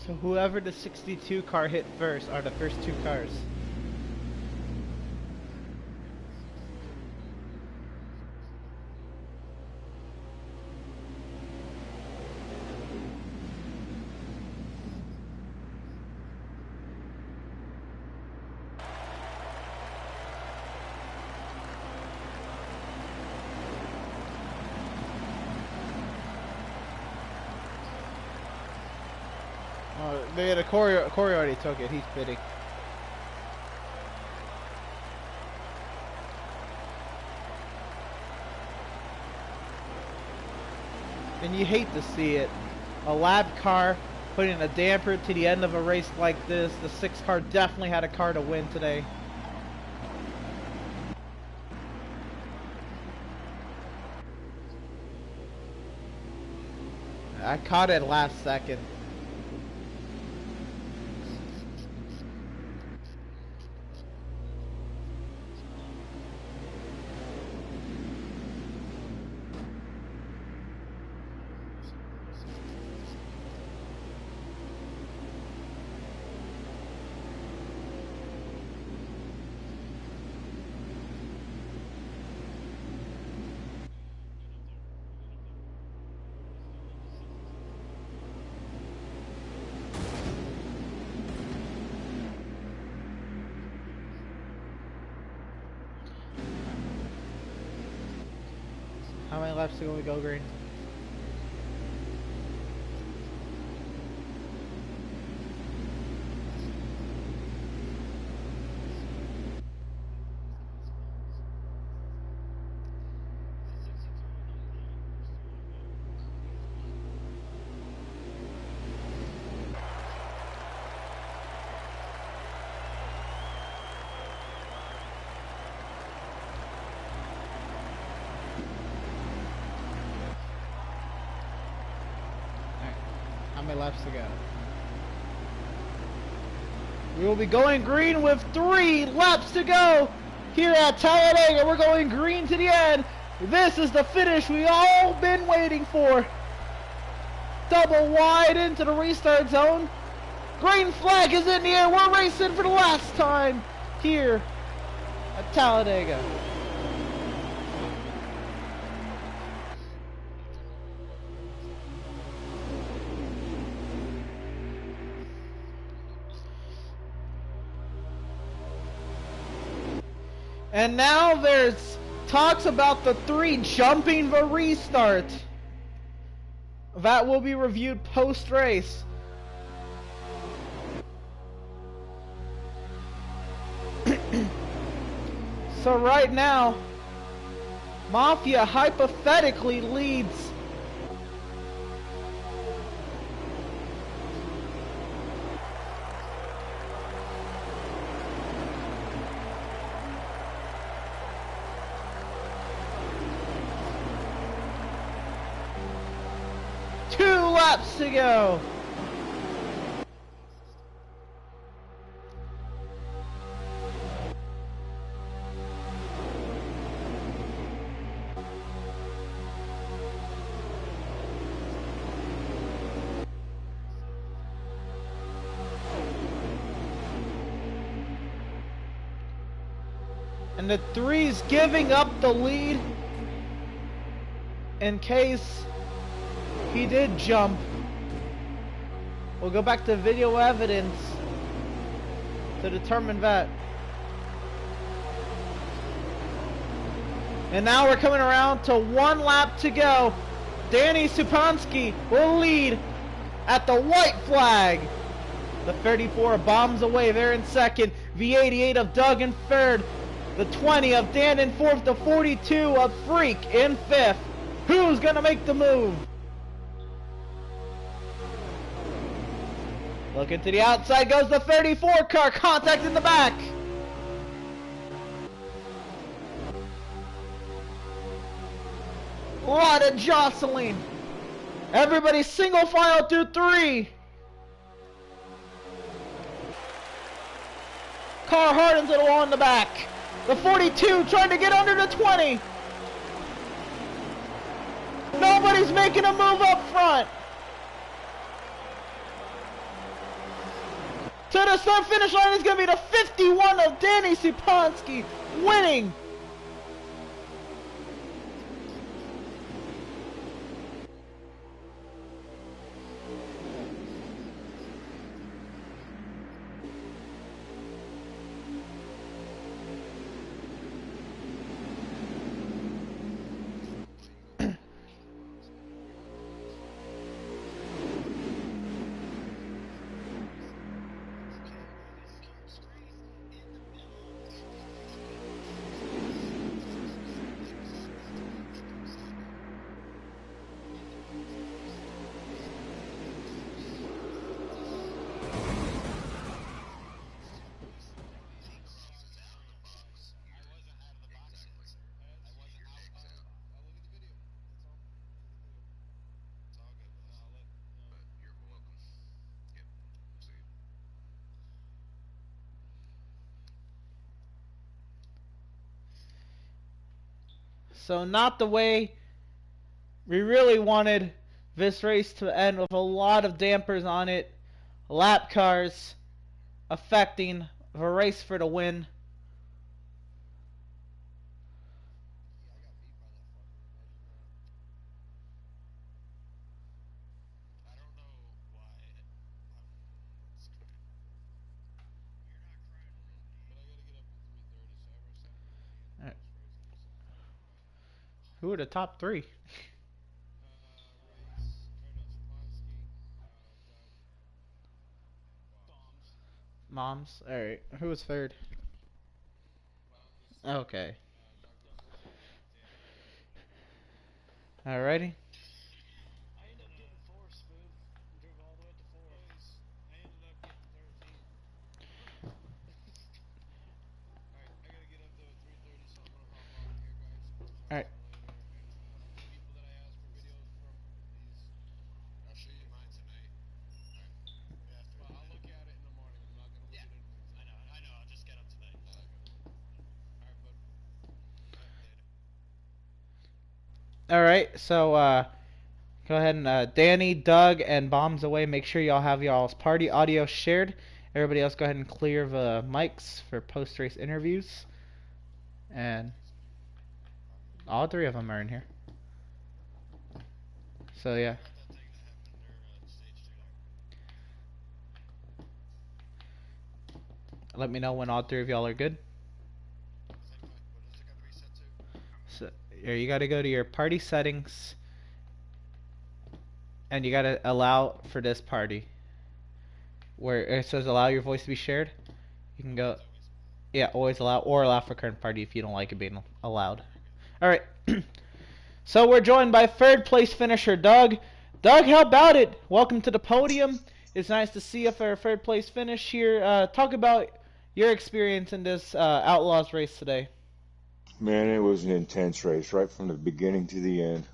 So whoever the 62 car hit first are the first 2 cars. The Corey already took it. He's pitting. And you hate to see it. A lab car putting a damper to the end of a race like this. The 6 car definitely had a car to win today. I caught it last second. How many laps do we go, Green? many laps to go? We will be going green with 3 laps to go here at Talladega. We're going green to the end. This is the finish we all been waiting for. Double wide into the restart zone. Green flag is in the air. We're racing for the last time here at Talladega. And now there's talks about the 3 jumping the restart. That will be reviewed post-race. So right now, Mafia hypothetically leads. Laps to go. And the 3's giving up the lead in case he did jump. We'll go back to video evidence to determine that. And now we're coming around to 1 lap to go. Danny Supansky will lead at the white flag. The 34 bombs away there in second. The 88 of Doug in third. The 20 of Dan in fourth. The 42 of Freak in fifth. Who's gonna make the move? Looking to the outside goes the 34 car. Contact in the back. A lot of jostling. Everybody single file through 3. Car hardens it along the back. The 42 trying to get under the 20. Nobody's making a move up front. To the start finish line is going to be the 51 of Danny Supansky winning. So not the way we really wanted this race to end, with a lot of dampers on it. Lap cars affecting the race for the win. Right. Who are the top 3? Moms. Alright. Who was third? Okay. Alrighty. Alright. All right, so go ahead and Danny, Doug, and Bombs Away. Make sure y'all have y'all's party audio shared. Everybody else, go ahead and clear the mics for post-race interviews. And all three of them are in here. So yeah. Let me know when all three of y'all are good. So here, you got to go to your party settings, and you got to allow for this party. Where it says allow your voice to be shared, you can go, yeah, always allow, or allow for current party if you don't like it being allowed. All right. So we're joined by third place finisher Doug. Doug, how about it? Welcome to the podium. It's nice to see you for a third place finish here. Talk about your experience in this Outlaws race today. Man, it was an intense race right from the beginning to the end.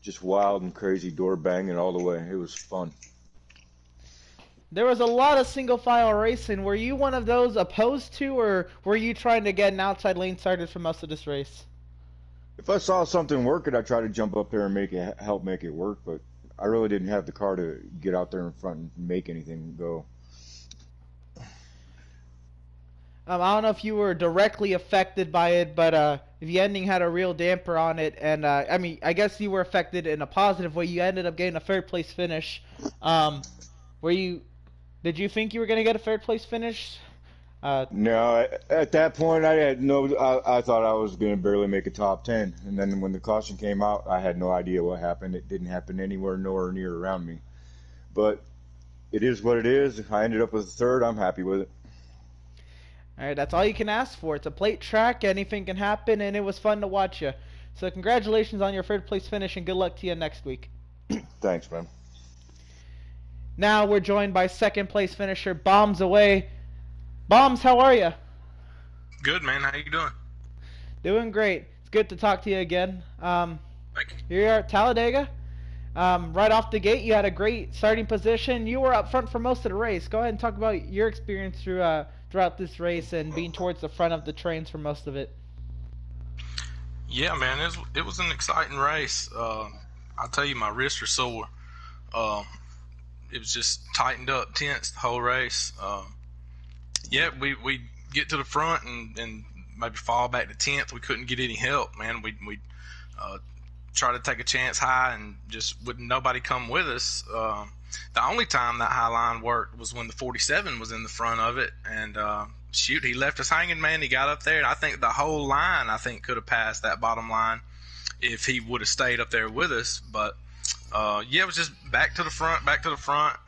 Just wild and crazy, door banging all the way. It was fun. There was a lot of single file racing. Were you one of those opposed to, or were you trying to get an outside lane started for most of this race? If I saw something working, I'd try to jump up there and help make it work, but I really didn't have the car to get out there in front and make anything go. I don't know if you were directly affected by it, but the ending had a real damper on it. And I mean, I guess you were affected in a positive way. You ended up getting a third place finish. Did you think you were going to get a third place finish? No, at that point, I thought I was going to barely make a top 10. And then when the caution came out, I had no idea what happened. It didn't happen nowhere near around me. But it is what it is. I ended up with a third. I'm happy with it. All right, that's all you can ask for. It's a plate track. Anything can happen, and it was fun to watch you. So congratulations on your third place finish, and good luck to you next week. Thanks, man. Now we're joined by second place finisher Bombs Away. Bombs, how are you? Good, man. How you doing? Doing great. It's good to talk to you again. Thank you. Here you are at Talladega. Right off the gate, you had a great starting position. You were up front for most of the race. Go ahead and talk about your experience throughout this race and being towards the front of the trains for most of it. Yeah, man. It was an exciting race. I'll tell you, my wrists are sore. It was just tightened up, tense the whole race. Yeah, we get to the front and maybe fall back to 10th. We couldn't get any help, man. We try to take a chance high and just wouldn't nobody come with us. The only time that high line worked was when the 47 was in the front of it, and shoot, he left us hanging, man. He got up there, and I think the whole line could have passed that bottom line if he would have stayed up there with us. But yeah, it was just back to the front,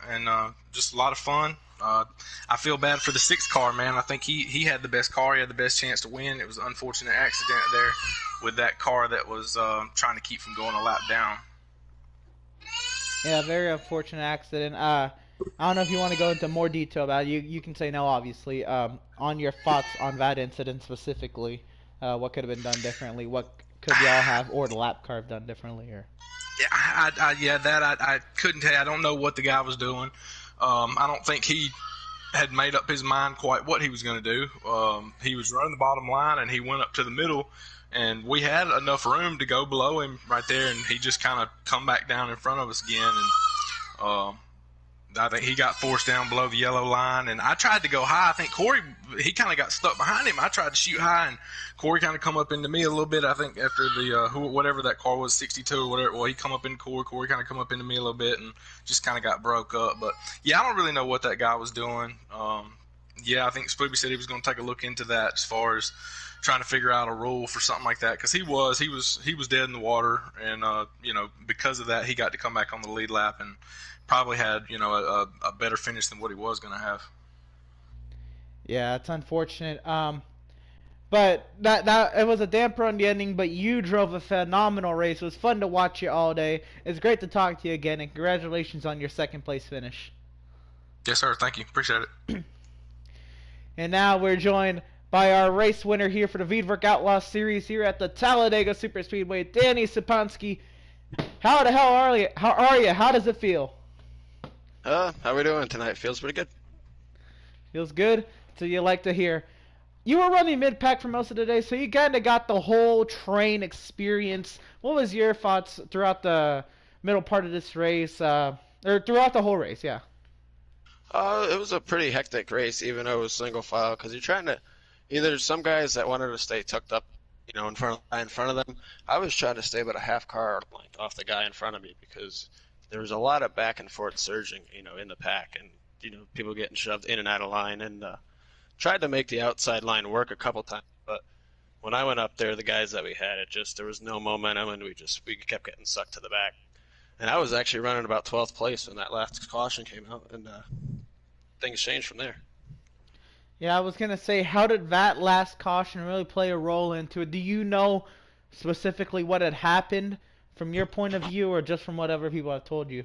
and just a lot of fun. I feel bad for the 6th car, man. I think he had the best car. He had the best chance to win. It was an unfortunate accident there with that car that was trying to keep from going a lap down. Yeah, very unfortunate accident. I don't know if you want to go into more detail about it. You can say no, obviously. On your thoughts on that incident specifically, what could have been done differently? What could y'all have, or the lap car have done differently? Or Yeah, I couldn't tell you. I don't know what the guy was doing. I don't think he had made up his mind quite what he was going to do. He was running the bottom line, and he went up to the middle, and we had enough room to go below him right there, and he just kind of come back down in front of us again. And I think he got forced down below the yellow line, and I tried to go high. I think Corey, he kind of got stuck behind him. I tried to shoot high, and Corey kind of come up into me a little bit. I think after the whatever that car was, 62 or whatever. Well, he come up into Corey. Corey kind of come up into me a little bit, and just kind of got broke up. But yeah, I don't really know what that guy was doing. Yeah, I think Spoopy said he was going to take a look into that as far as trying to figure out a rule for something like that, because he was dead in the water, and because of that, he got to come back on the lead lap and probably had a better finish than what he was going to have. Yeah, it's unfortunate. But that it was a damper on the ending. But you drove a phenomenal race. It was fun to watch you all day. It's great to talk to you again, and congratulations on your second place finish. Yes, sir. Thank you. Appreciate it. And now we're joined by our race winner here for the Veedverks Outlaws series here at the Talladega Superspeedway, Danny Sapansky. How the hell are you? How are you? How does it feel? How we doing tonight? Feels pretty good. Feels good. So you like to hear. You were running mid-pack for most of the day, so you kind of got the whole train experience. What was your thoughts throughout the middle part of this race, or throughout the whole race? Yeah. It was a pretty hectic race, even though it was single file, because you're trying to either some guys that wanted to stay tucked up, in front of them. I was trying to stay about a half car length off the guy in front of me because there was a lot of back and forth surging, in the pack, and people getting shoved in and out of line, and tried to make the outside line work a couple times, but when I went up there, the guys that we had, there was no momentum, and we kept getting sucked to the back. And I was actually running about 12th place when that last caution came out, and things changed from there. Yeah, I was going to say, how did that last caution really play a role into it? Do you know specifically what had happened from your point of view, or just from whatever people have told you?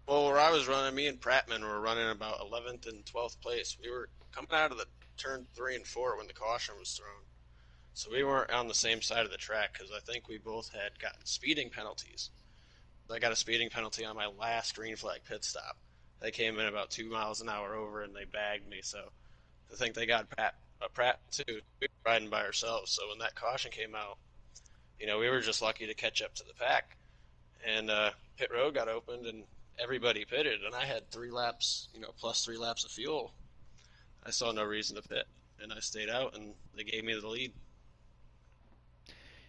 Well, where I was running, me and Prattman were running about 11th and 12th place. We were coming out of the turn 3 and 4 when the caution was thrown. So we weren't on the same side of the track because I think we both had gotten speeding penalties. I got a speeding penalty on my last green flag pit stop. They came in about 2 miles an hour over and they bagged me. So I think they got Pratt too. We were riding by ourselves. So when that caution came out, we were just lucky to catch up to the pack. And pit road got opened and everybody pitted. And I had 3 laps, plus 3 laps of fuel. I saw no reason to pit. And I stayed out and they gave me the lead.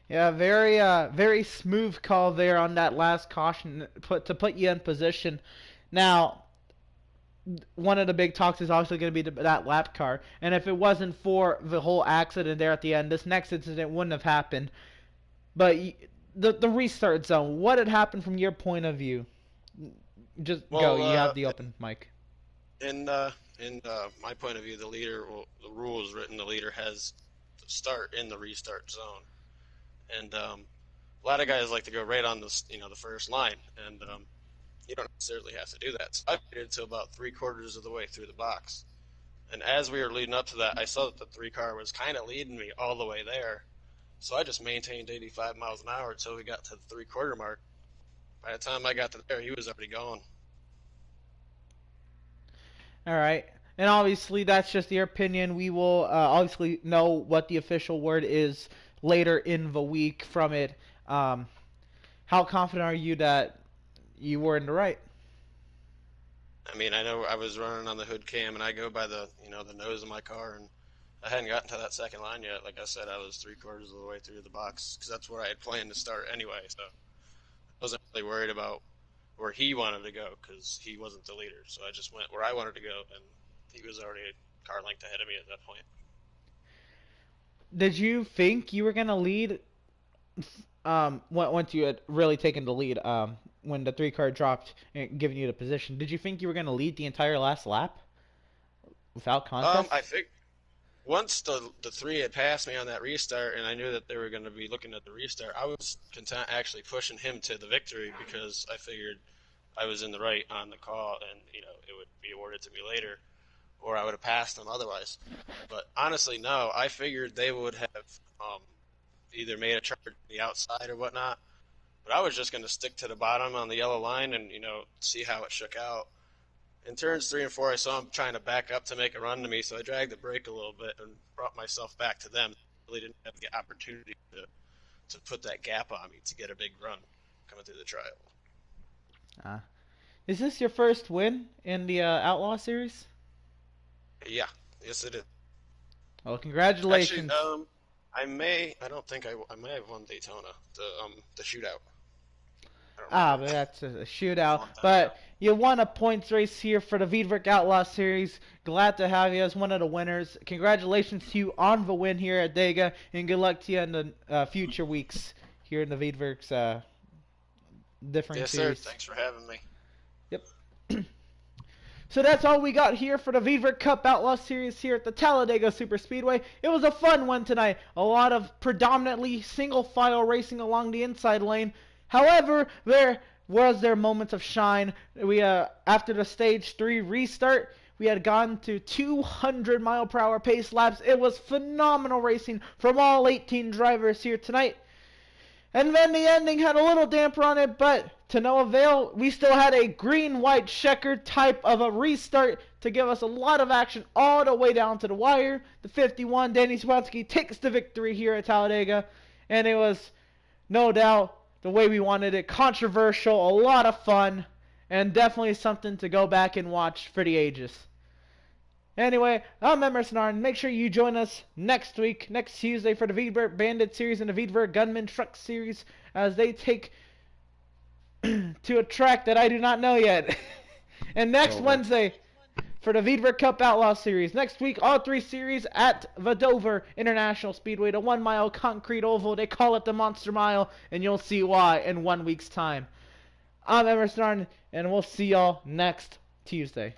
Yeah, very smooth call there on that last caution to put you in position. Now, one of the big talks is obviously going to be that lap car, and if it wasn't for the whole accident there at the end, this next incident wouldn't have happened. But the restart zone, what had happened from your point of view? Just go. You have the open mic. In my point of view, the the rule is written. The leader has to start in the restart zone. And a lot of guys like to go right on the first line, and you don't necessarily have to do that. So I waited until about 3/4 of the way through the box, and as we were leading up to that, I saw that the 3 car was kind of leading me all the way there. So I just maintained 85 miles an hour until we got to the 3/4 mark. By the time I got to there, he was already gone. All right. And obviously, that's just your opinion. We will obviously know what the official word is later in the week from it. How confident are you that you were in the right? I mean, I know I was running on the hood cam, and I go by the the nose of my car, and I hadn't gotten to that second line yet. Like I said, I was 3/4 of the way through the box because that's where I had planned to start anyway. So I wasn't really worried about where he wanted to go because he wasn't the leader. So I just went where I wanted to go, and he was already a car length ahead of me at that point. Did you think you were going to lead once you had really taken the lead, when the 3 car dropped and giving you the position? Did you think you were going to lead the entire last lap without contest? I think once the 3 had passed me on that restart and I knew that they were going to be looking at the restart, I was content actually pushing him to the victory because I figured I was in the right on the call and, it would be awarded to me later. Or I would have passed them otherwise. But honestly, no. I figured they would have either made a charge on the outside or whatnot. But I was just going to stick to the bottom on the yellow line and, see how it shook out. In turns 3 and 4, I saw him trying to back up to make a run to me, so I dragged the brake a little bit and brought myself back to them. I really didn't have the opportunity to put that gap on me to get a big run coming through the trial. Is this your first win in the Outlaw series? Yeah, yes it is. Well, congratulations. Actually, I may have won Daytona, the shootout. But that's a shootout. But you won a points race here for the Veedverks Outlaw Series. Glad to have you as one of the winners. Congratulations to you on the win here at Talladega, and good luck to you in the future weeks here in the Veedverks different series. Yes, sir. Thanks for having me. Yep. So that's all we got here for the Veedverks Cup Outlaw Series here at the Talladega Super Speedway. It was a fun one tonight. A lot of predominantly single file racing along the inside lane. However, there was their moments of shine. We after the stage 3 restart, we had gone to 200 mile/hour pace laps. It was phenomenal racing from all 18 drivers here tonight. And then the ending had a little damper on it, but to no avail. We still had a green-white checkered type of a restart to give us a lot of action all the way down to the wire. The 51, Danny Swatsky, takes the victory here at Talladega, and it was no doubt the way we wanted it. Controversial, a lot of fun, and definitely something to go back and watch for the ages. Anyway, I'm Emerson Arn. Make sure you join us next week, next Tuesday, for the Veedverk Bandit series and the Veedverk Gunman Truck series, as they take to a track that I do not know yet. And next Wednesday for the Veedverk Cup Outlaw series. Next week, all 3 series at Dover International Speedway, the 1 mile concrete oval. They call it the Monster Mile, and you'll see why in 1 week's time. I'm Emerson Arn, and we'll see y'all next Tuesday.